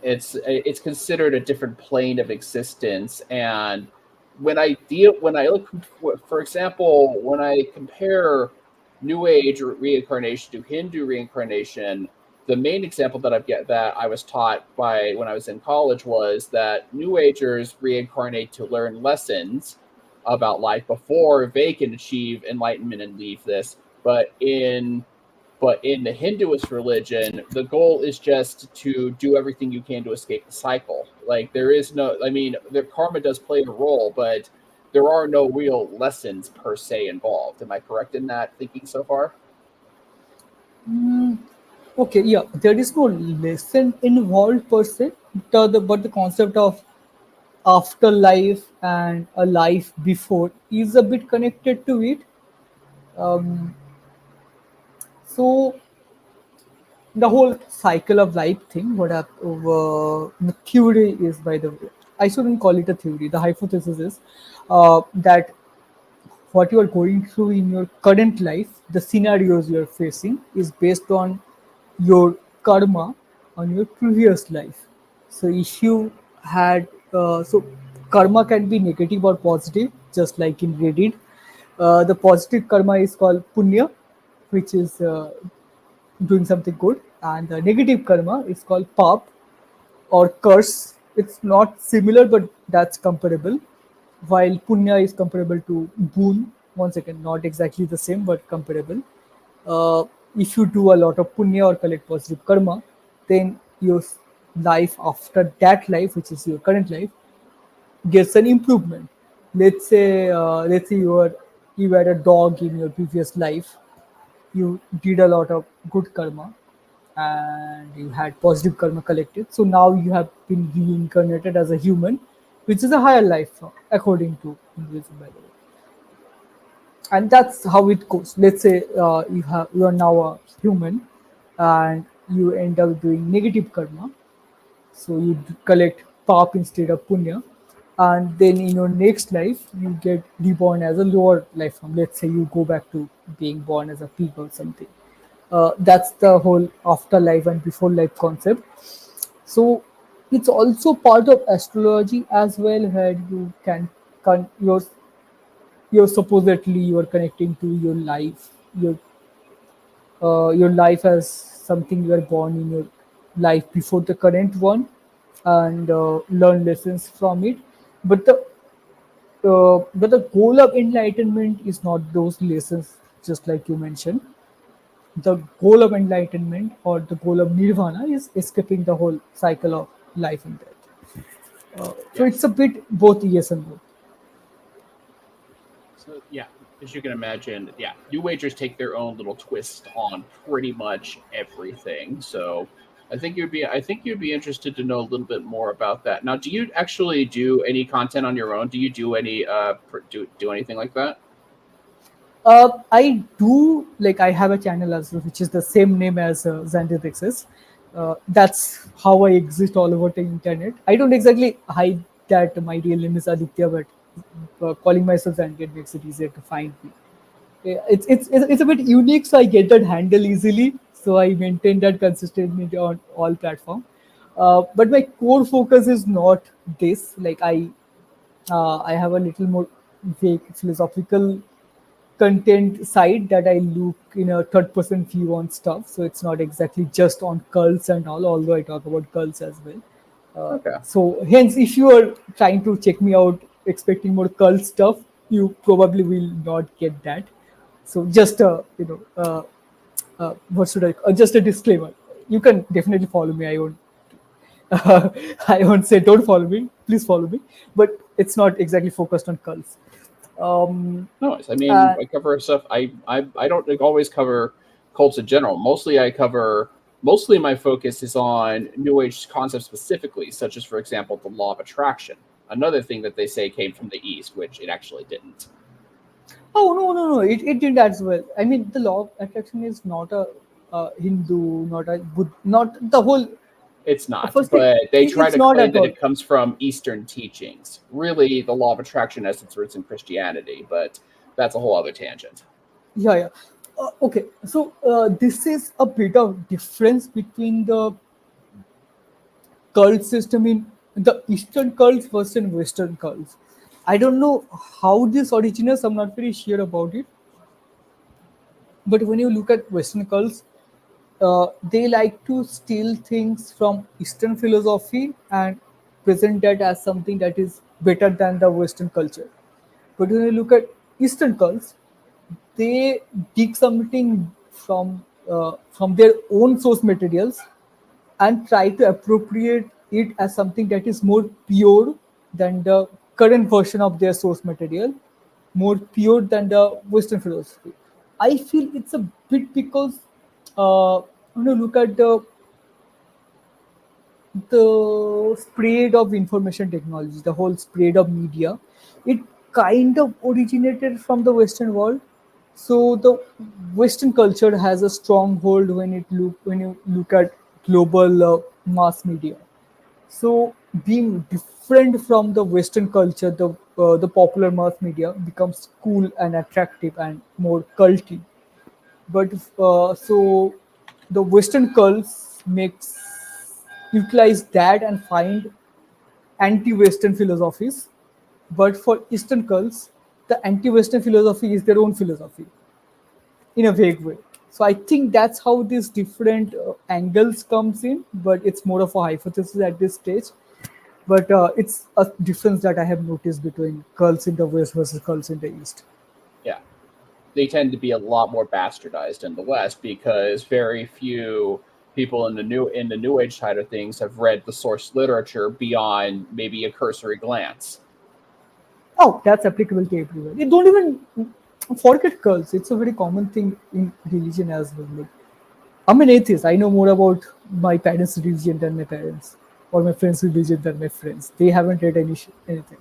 Speaker 1: It's considered a different plane of existence, and when I look, for example, when I compare New Age reincarnation to Hindu reincarnation, the main example that I was taught by when I was in college was that New Agers reincarnate to learn lessons about life before they can achieve enlightenment and leave this. But in the Hinduist religion, the goal is just to do everything you can to escape the cycle. Like there is no, I mean, the karma does play a role, but there are no real lessons per se involved. Am I correct in that thinking so far?
Speaker 2: Okay, yeah, there is no lesson involved per se, but the concept of afterlife and a life before is a bit connected to it. Um, so the whole cycle of life thing, the theory is, by the way, I shouldn't call it a theory. The hypothesis is that what you are going through in your current life, the scenarios you are facing, is based on your karma on your previous life. So if you had, so karma can be negative or positive, just like in Reddit. The positive karma is called punya, which is doing something good, and the negative karma is called pap or curse. It's not similar, but that's comparable. While punya is comparable to boon, once again, not exactly the same, but comparable. If you do a lot of punya or collect positive karma, then your life after that life, which is your current life, gets an improvement. Let's say you had a dog in your previous life. You did a lot of good karma, and you had positive karma collected. So now you have been reincarnated as a human, which is a higher life form, according to Hinduism, by the way. And that's how it goes. Let's say you are now a human, and you end up doing negative karma, so you collect pap instead of punya, and then in your next life you get reborn as a lower life form. Let's say you go back to being born as a pig or something, That's the whole afterlife and before life concept. So it's also part of astrology as well, where you can you're supposedly you are connecting to your life, your life as something you are born in your life before the current one, and learn lessons from it. But the goal of enlightenment is not those lessons, just like you mentioned. The goal of enlightenment or the goal of nirvana is escaping the whole cycle of life and death. So it's
Speaker 1: Yes.
Speaker 2: a bit both yes and no.
Speaker 1: So yeah, as you can imagine, yeah, New Agers take their own little twist on pretty much everything. So I think you'd be interested to know a little bit more about that. Now, do you actually do any content on your own? Do you do any do anything like that?
Speaker 2: I do, like, I have a channel as well, which is the same name as Xandrieth exists. That's how I exist all over the internet. I don't exactly hide that my real name is Aditya, but calling myself Xandrieth makes it easier to find me. Yeah, it's a bit unique, so I get that handle easily. So I maintain that consistently on all platform. But my core focus is not this. Like I have a little more vague philosophical content side that I look in a third person view on stuff. So it's not exactly just on cults and all, although I talk about cults as well.
Speaker 1: Okay.
Speaker 2: So hence, if you are trying to check me out expecting more cult stuff, you probably will not get that. So just what should I? Just a disclaimer. You can definitely follow me. I won't. I won't say don't follow me. Please follow me. But it's not exactly focused on cults. Um,
Speaker 1: No, I mean
Speaker 2: uh,
Speaker 1: I cover stuff. I don't like, always cover cults in general. Mostly my focus is on New Age concepts specifically, such as, for example, the law of attraction. Another thing that they say came from the East, which it actually didn't.
Speaker 2: Oh no! It did as well. I mean, the law of attraction is not a Hindu, not a not the whole.
Speaker 1: It's not,
Speaker 2: First thing,
Speaker 1: but they try
Speaker 2: it's
Speaker 1: to
Speaker 2: not
Speaker 1: claim
Speaker 2: at
Speaker 1: that
Speaker 2: all.
Speaker 1: it comes from Eastern teachings. Really, the law of attraction has its roots in Christianity, but that's a whole other tangent.
Speaker 2: Yeah. Okay, so this is a bit of difference between the cult system in the Eastern cults versus Western cults. I don't know how this originates. I'm not very sure about it. But when you look at Western cults, they like to steal things from Eastern philosophy and present that as something that is better than the Western culture. But when you look at Eastern cults, they dig something from their own source materials and try to appropriate it as something that is more pure than the current version of their source material, more pure than the Western philosophy. I feel it's a bit because when you look at the spread of information technology, the whole spread of media, it kind of originated from the Western world. So the Western culture has a strong hold when you look at global mass media. So being different from the Western culture, the popular mass media becomes cool and attractive and more culty. But so the Western cults makes utilize that and find anti-Western philosophies. But for Eastern cults, the anti-Western philosophy is their own philosophy in a vague way. So I think that's how these different angles comes in, but it's more of a hypothesis at this stage. But it's a difference that I have noticed between cults in the West versus cults in the East.
Speaker 1: Yeah, they tend to be a lot more bastardized in the West because very few people in the New Age side of things have read the source literature beyond maybe a cursory glance.
Speaker 2: Oh, that's applicable to everywhere. You don't even forget cults. It's a very common thing in religion as well. Like, I'm an atheist. I know more about my parents' religion than my parents, or my friends' religion than my friends. They haven't read anything.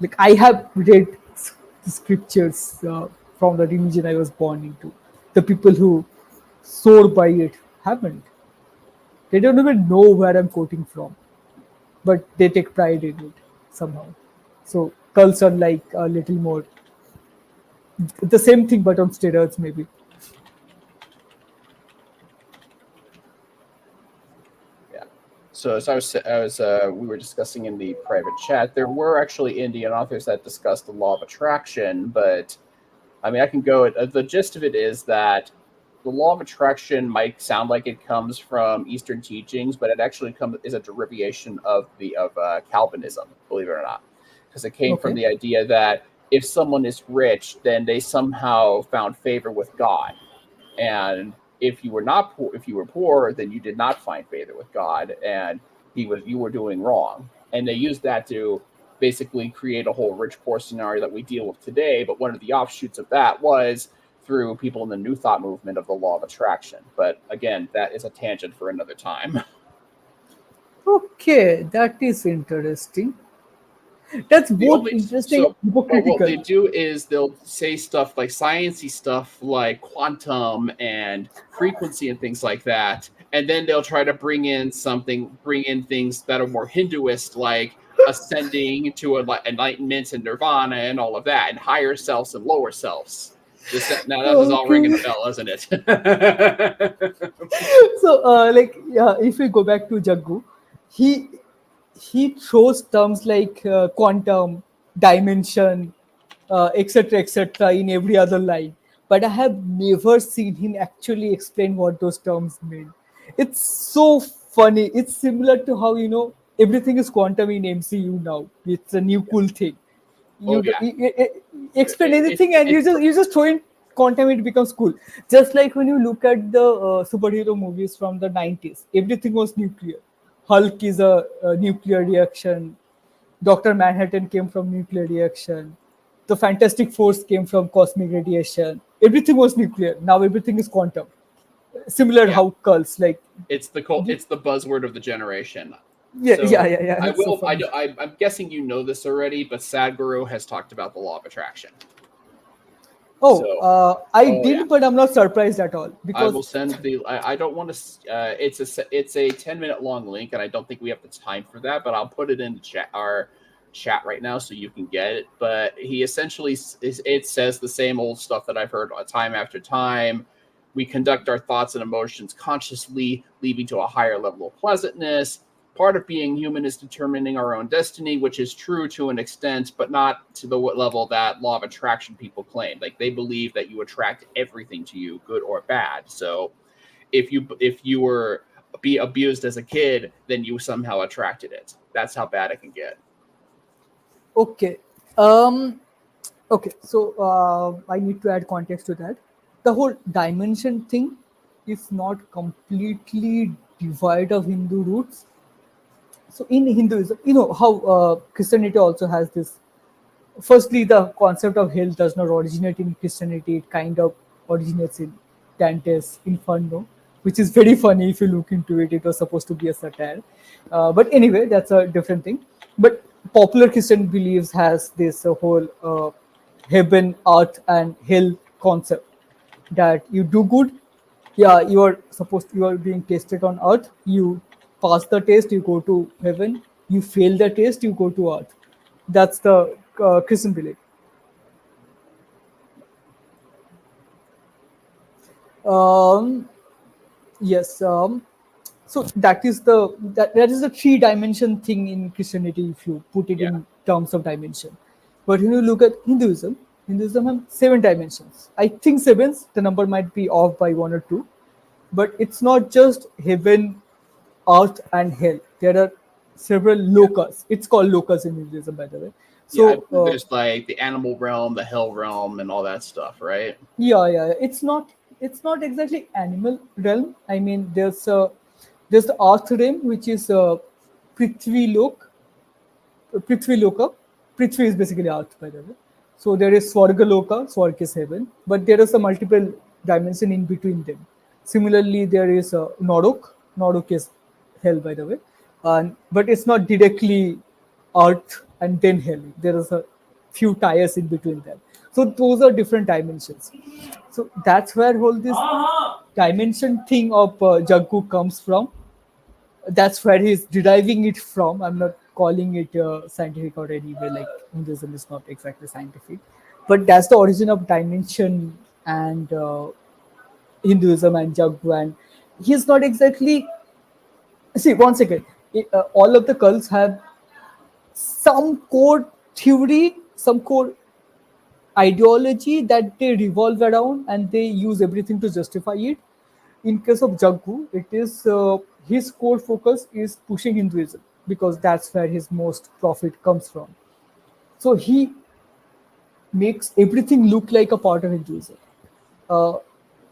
Speaker 2: Like I have read the scriptures from the religion I was born into. The people who soar by it haven't. They don't even know where I'm quoting from, but they take pride in it somehow. So cults are like a little more the same thing, but on steroids, maybe.
Speaker 1: So we were discussing in the private chat, there were actually Indian authors that discussed the law of attraction, but I mean, I can go. The gist of it is that the law of attraction might sound like it comes from Eastern teachings, but it actually is a derivation of Calvinism, believe it or not, because it came from
Speaker 2: Okay.
Speaker 1: the idea that if someone is rich, then they somehow found favor with God, and if you were not poor, if you were poor, then you did not find favor with God, and you were doing wrong. And they used that to basically create a whole rich poor scenario that we deal with today. But one of the offshoots of that was through people in the New Thought movement of the law of attraction. But again, that is a tangent for another time.
Speaker 2: Okay, that is interesting. That's both interesting and
Speaker 1: But what they
Speaker 2: hypocritical.
Speaker 1: do is they'll say stuff like sciencey stuff like quantum and frequency and things like that, and then they'll try to bring in things that are more Hinduist, like ascending to enlightenment and nirvana and all of that, and higher selves and lower selves. Now that is all ringing a
Speaker 2: Okay.
Speaker 1: bell, isn't it?
Speaker 2: So, yeah, if we go back to Jaggu, he he throws terms like quantum, dimension, etc., in every other line. But I have never seen him actually explain what those terms mean. It's so funny. It's similar to how everything is quantum in MCU now. It's a new cool thing.
Speaker 1: Oh
Speaker 2: You,
Speaker 1: yeah,
Speaker 2: you explain
Speaker 1: it,
Speaker 2: anything and
Speaker 1: it's
Speaker 2: you just throw in quantum, it becomes cool. Just like when you look at the superhero movies from the 90s, everything was nuclear. Hulk is a nuclear reaction. Dr. Manhattan came from nuclear reaction. The Fantastic Force came from cosmic radiation. Everything was nuclear. Now everything is quantum. Similar
Speaker 1: yeah.
Speaker 2: how cults like
Speaker 1: It's the buzzword of the generation.
Speaker 2: yeah,
Speaker 1: So
Speaker 2: yeah.
Speaker 1: I
Speaker 2: That's so
Speaker 1: will.
Speaker 2: funny.
Speaker 1: I'm guessing you know this already, but Sadhguru has talked about the law of attraction.
Speaker 2: Oh,
Speaker 1: So,
Speaker 2: I
Speaker 1: oh yeah,
Speaker 2: did, but I'm not surprised at all
Speaker 1: I
Speaker 2: because
Speaker 1: will send the. I don't want to. It's a 10-minute long link, and I don't think we have the time for that. But I'll put it in the our chat right now so you can get it. But he essentially it says the same old stuff that I've heard time after time. We conduct our thoughts and emotions consciously, leading to a higher level of pleasantness. Part of being human is determining our own destiny, which is true to an extent, but not to the level that law of attraction people claim. Like they believe that you attract everything to you, good or bad. So if you were be abused as a kid, then you somehow attracted it. That's how bad it can get.
Speaker 2: okay. Okay, so I need to add context to that. The whole dimension thing is not completely devoid of Hindu roots. So in Hinduism, you know how Christianity also has this. Firstly, the concept of hell does not originate in Christianity. It kind of originates in Dante's Inferno, which is very funny if you look into it. It was supposed to be a satire, but anyway, that's a different thing. But popular Christian beliefs has this whole heaven, earth, and hell concept that you do good, yeah, you are being tested on earth, you pass the test, you go to heaven, you fail the test, you go to earth. That's the Christian belief. um, yes. So that is the three dimension thing in Christianity if you put it
Speaker 1: Yeah.
Speaker 2: in terms of dimension. But when you look at Hinduism has seven dimensions. I think sevens, the number might be off by one or two, but it's not just heaven, earth, and hell. There are several lokas. It's called lokas in Hinduism, by the way.
Speaker 1: Yeah, I
Speaker 2: So
Speaker 1: believe there's like the animal realm, the hell realm, and all that stuff, right?
Speaker 2: yeah. It's not exactly animal realm. I mean, there's the earth realm, which is Prithvi Lok, Prithvi Loka. Prithvi is basically earth, by the way. So there is Swarga Loka, Swarg is heaven, but there is a multiple dimension in between them. Similarly, there is Norok. Norok is hell, by the way, and but it's not directly earth and then hell. There is a few tires in between them. So those are different dimensions. So that's where all this dimension thing of Jaggu comes from. That's where he's deriving it from. I'm not calling it scientific or any way, like Hinduism is not exactly scientific, but that's the origin of dimension and Hinduism and Jaggu. And he's not exactly, see, once again, all of the cults have some core theory, some core ideology that they revolve around, and they use everything to justify it. In case of Jaggu, it is his core focus is pushing Hinduism because that's where his most profit comes from. So he makes everything look like a part of Hinduism. Uh,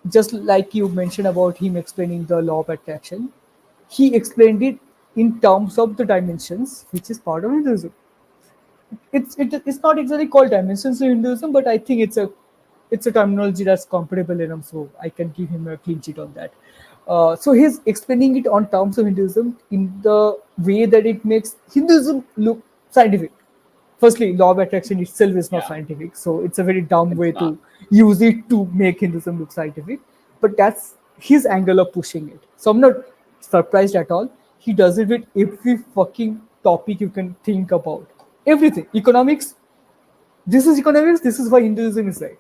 Speaker 2: just like you mentioned about him explaining the law of attraction, he explained it in terms of the dimensions, which is part of Hinduism. It's not exactly called dimensions in Hinduism, but I think it's a terminology that's comparable enough, so I can give him a clean sheet on that. So he's explaining it on terms of Hinduism in the way that it makes Hinduism look scientific. Firstly, law of attraction itself is not
Speaker 1: Yeah.
Speaker 2: scientific, so it's a very dumb way
Speaker 1: not.
Speaker 2: to use it to make Hinduism look scientific. But that's his angle of pushing it. So I'm not surprised at all. He does it with every fucking topic you can think about. Everything. Economics. This is economics. This is why Hinduism is right.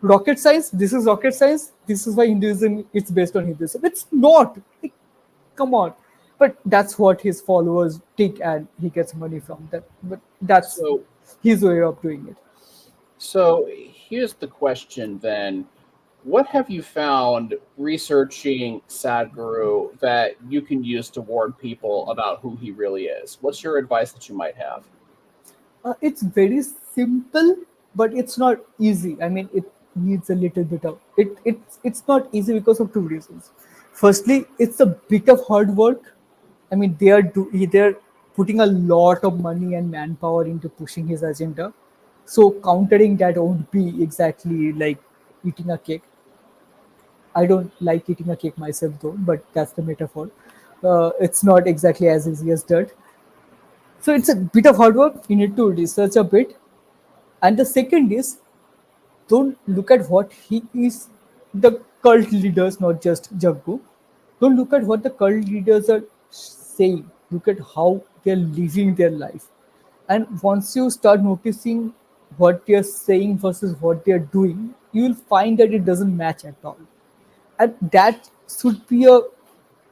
Speaker 2: Rocket science. This is rocket science. This is why Hinduism is based on Hinduism. It's not. Like, come on. But that's what his followers take, and he gets money from that. But that's
Speaker 1: So
Speaker 2: his way of doing it.
Speaker 1: So here's the question then. What have you found researching Sadhguru that you can use to warn people about who he really is? What's your advice that you might have?
Speaker 2: It's very simple, but it's not easy. I mean, it needs a little bit of it. It's not easy because of two reasons. Firstly, it's a bit of hard work. I mean, they're putting a lot of money and manpower into pushing his agenda. So countering that won't be exactly like eating a cake. I don't like eating a cake myself though, but that's the metaphor. It's not exactly as easy as dirt. So it's a bit of hard work. You need to research a bit. And the second is, don't look at what he is, the cult leaders, not just Jaggu. Don't look at what the cult leaders are saying. Look at how they're living their life. And once you start noticing what they're saying versus what they're doing, you will find that it doesn't match at all. And that should be a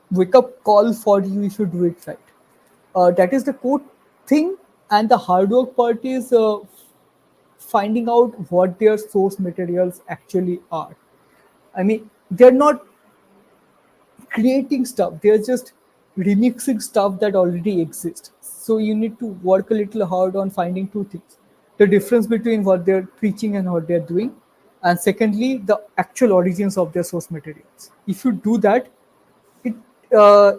Speaker 2: wake up call for you if you do it right. That is the core thing. And the hard work part is finding out what their source materials actually are. I mean, they're not creating stuff, they're just remixing stuff that already exists. So you need to work a little hard on finding two things: the difference between what they're preaching and what they're doing, and secondly, the actual origins of their source materials. If you do that, it uh,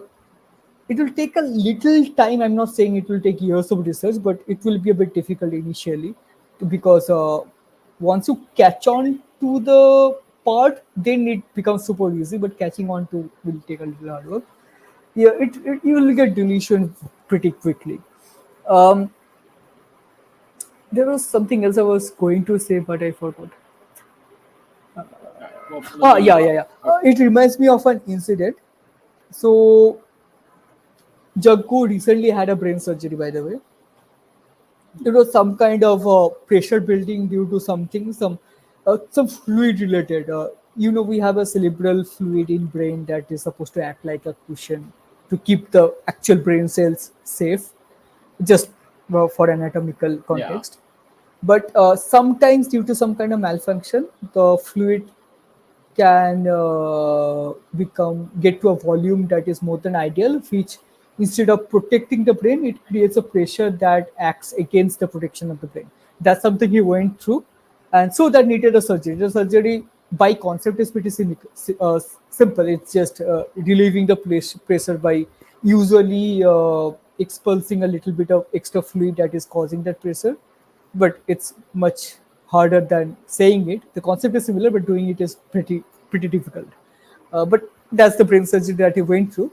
Speaker 2: it will take a little time. I'm not saying it will take years of research, but it will be a bit difficult initially because once you catch on to the part, then it becomes super easy. But catching on to will take a little hard work. Yeah, you will get deletion pretty quickly. Um, there was something else I was going to say, but I forgot.
Speaker 1: Well,
Speaker 2: Yeah. It reminds me of an incident. So Jaggu recently had a brain surgery, by the way. It was some kind of pressure building due to something, some fluid related. We have a cerebral fluid in brain that is supposed to act like a cushion to keep the actual brain cells safe, just for anatomical context. But sometimes, due to some kind of malfunction, the fluid can get to a volume that is more than ideal, which instead of protecting the brain, it creates a pressure that acts against the protection of the brain. That's something he went through, and so that needed a surgery. The surgery by concept is pretty simple. It's just relieving the pressure by usually expulsing a little bit of extra fluid that is causing that pressure, but it's much harder than saying it. The concept is similar, but doing it is pretty difficult. But that's the brain surgery that he went through.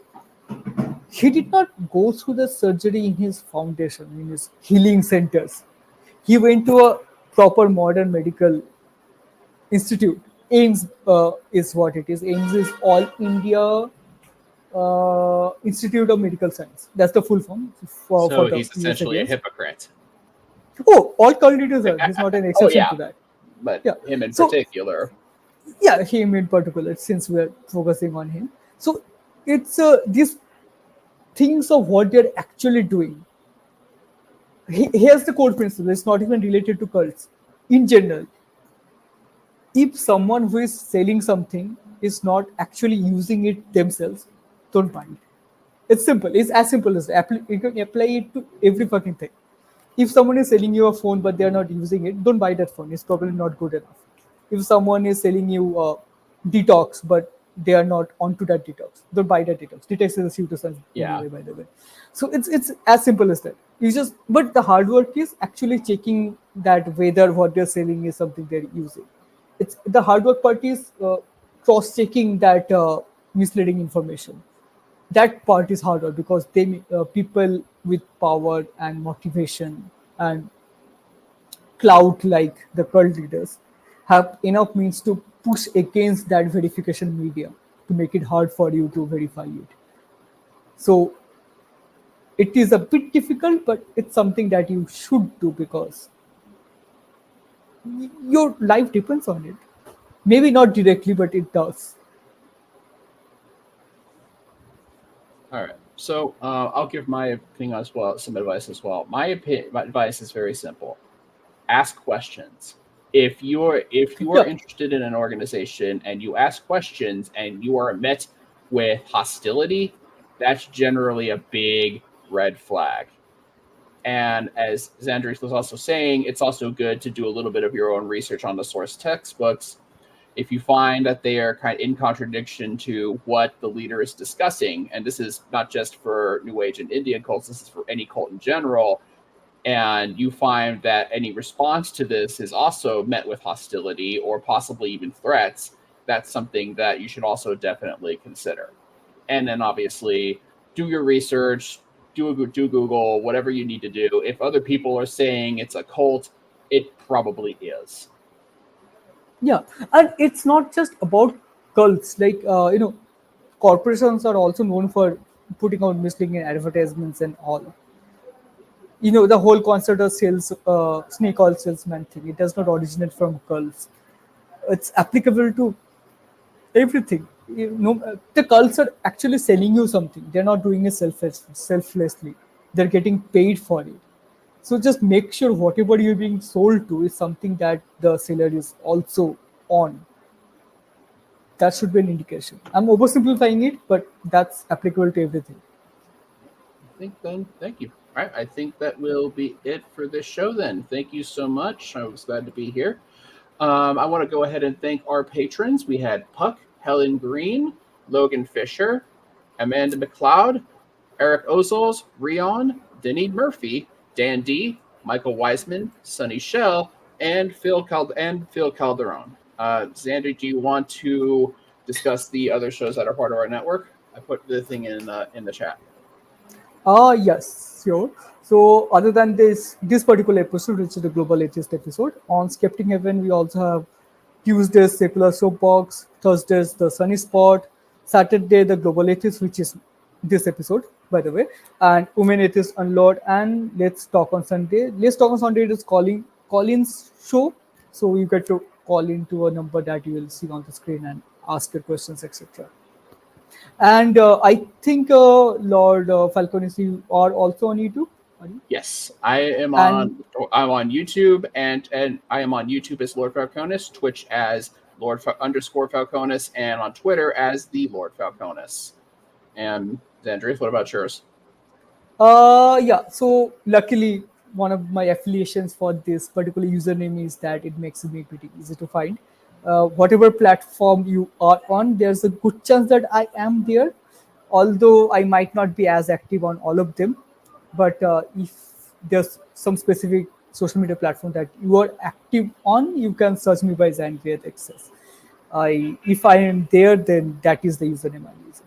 Speaker 2: He did not go through the surgery in his foundation, in his healing centers. He went to a proper modern medical institute. AIMS is what it is. AIMS is All India Institute of Medical Science. That's the full form
Speaker 1: so
Speaker 2: for the
Speaker 1: he's
Speaker 2: US
Speaker 1: essentially a
Speaker 2: audience.
Speaker 1: hypocrite.
Speaker 2: Oh, all cult leaders are. He's not an exception
Speaker 1: yeah.
Speaker 2: to that.
Speaker 1: But
Speaker 2: Yeah.
Speaker 1: him in
Speaker 2: So-
Speaker 1: particular.
Speaker 2: Yeah, him in particular, since we're focusing on him. So it's this thinks of what they're actually doing. Here's the core principle. It's not even related to cults. In general, if someone who is selling something is not actually using it themselves, don't buy it. It's simple. It's as simple as that. You can apply it to every fucking thing. If someone is selling you a phone but they are not using it, don't buy that phone. It's probably not good enough. If someone is selling you detox but they are not onto that detox, don't buy that detox. Detox is a pseudoscience anyway, by the way. So it's as simple as that. But the hard work is actually checking that whether what they're selling is something they're using. It's the hard work part is cross-checking that misleading information. That part is harder because people with power and motivation and clout like the cult leaders have enough means to push against that verification media to make it hard for you to verify it. So it is a bit difficult, but it's something that you should do because your life depends on it. Maybe not directly, but it does.
Speaker 1: All right. So I'll give my thing as well, some advice as well. My advice is very simple. Ask questions. If you are interested in an organization and you ask questions and you are met with hostility, that's generally a big red flag. And as Xandrieth was also saying, it's also good to do a little bit of your own research on the source textbooks. If you find that they are kind of in contradiction to what the leader is discussing, and this is not just for New Age and Indian cults, this is for any cult in general, and you find that any response to this is also met with hostility or possibly even threats, that's something that you should also definitely consider. And then obviously do your research, do Google, whatever you need to do. If other people are saying it's a cult, it probably is.
Speaker 2: Yeah, and it's not just about cults. Like corporations are also known for putting out misleading advertisements and all. The whole concept of sales, snake oil salesman thing. It does not originate from cults. It's applicable to everything. The cults are actually selling you something. They're not doing it selflessly. They're getting paid for it. So just make sure whatever you're being sold to is something that the seller is also on. That should be an indication. I'm oversimplifying it, but that's applicable to everything.
Speaker 1: Thank you. All right, I think that will be it for this show then. Thank you so much. I was glad to be here. I want to go ahead and thank our patrons. We had Puck, Helen Green, Logan Fisher, Amanda McLeod, Eric Ozols, Rion, Denise Murphy, Dan D, Michael Wiseman, Sonny Shell, and Phil Calderone. Xander, do you want to discuss the other shows that are part of our network? I put the thing in the chat.
Speaker 2: Yes, sure. So other than this particular episode, which is the Global Atheist episode, on Skeptic Haven, we also have Tuesdays, Secular Soapbox, Thursdays, The Sunny Spot, Saturday, The Global Atheist, which is this episode, by the way, and Women Atheist Unload, and Let's Talk on Sunday. Let's Talk on Sunday is Colin's show, so you get to call into a number that you will see on the screen and ask your questions, etc. And I think Lord Falconis, you are also on YouTube.
Speaker 1: Yes, I'm on YouTube, and I am on YouTube as Lord Falconis, Twitch as Lord_Falconis, and on Twitter as the Lord Falconis. And Xandrieth, what about yours?
Speaker 2: Yeah. So luckily, one of my affiliations for this particular username is that it makes me pretty easy to find. Whatever platform you are on, there's a good chance that I am there, although I might not be as active on all of them. But if there's some specific social media platform that you are active on, you can search me by Xandrieth Access. If I am there, then that is the username I'm using.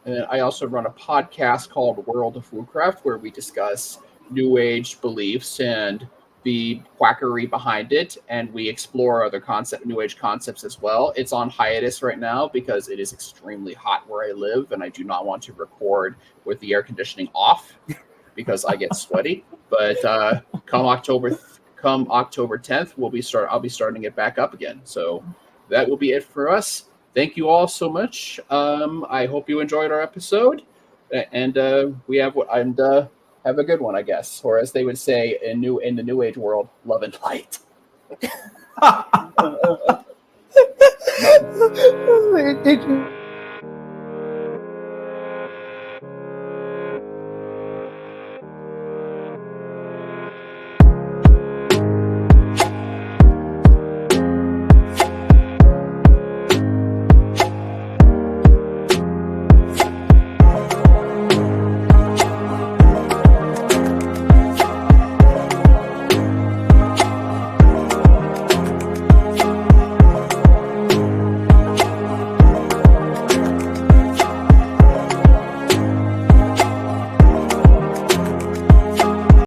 Speaker 1: And then I also run a podcast called World of Woodcraft, where we discuss New Age beliefs and the quackery behind it, and we explore other New Age concepts as well. It's on hiatus right now because it is extremely hot where I live, and I do not want to record with the air conditioning off because I get sweaty. But come October 10th, I'll be starting it back up again. So that will be it for us. Thank you all so much. I hope you enjoyed our episode. And we have have a good one, I guess, or as they would say in the New Age world, love and light.
Speaker 2: it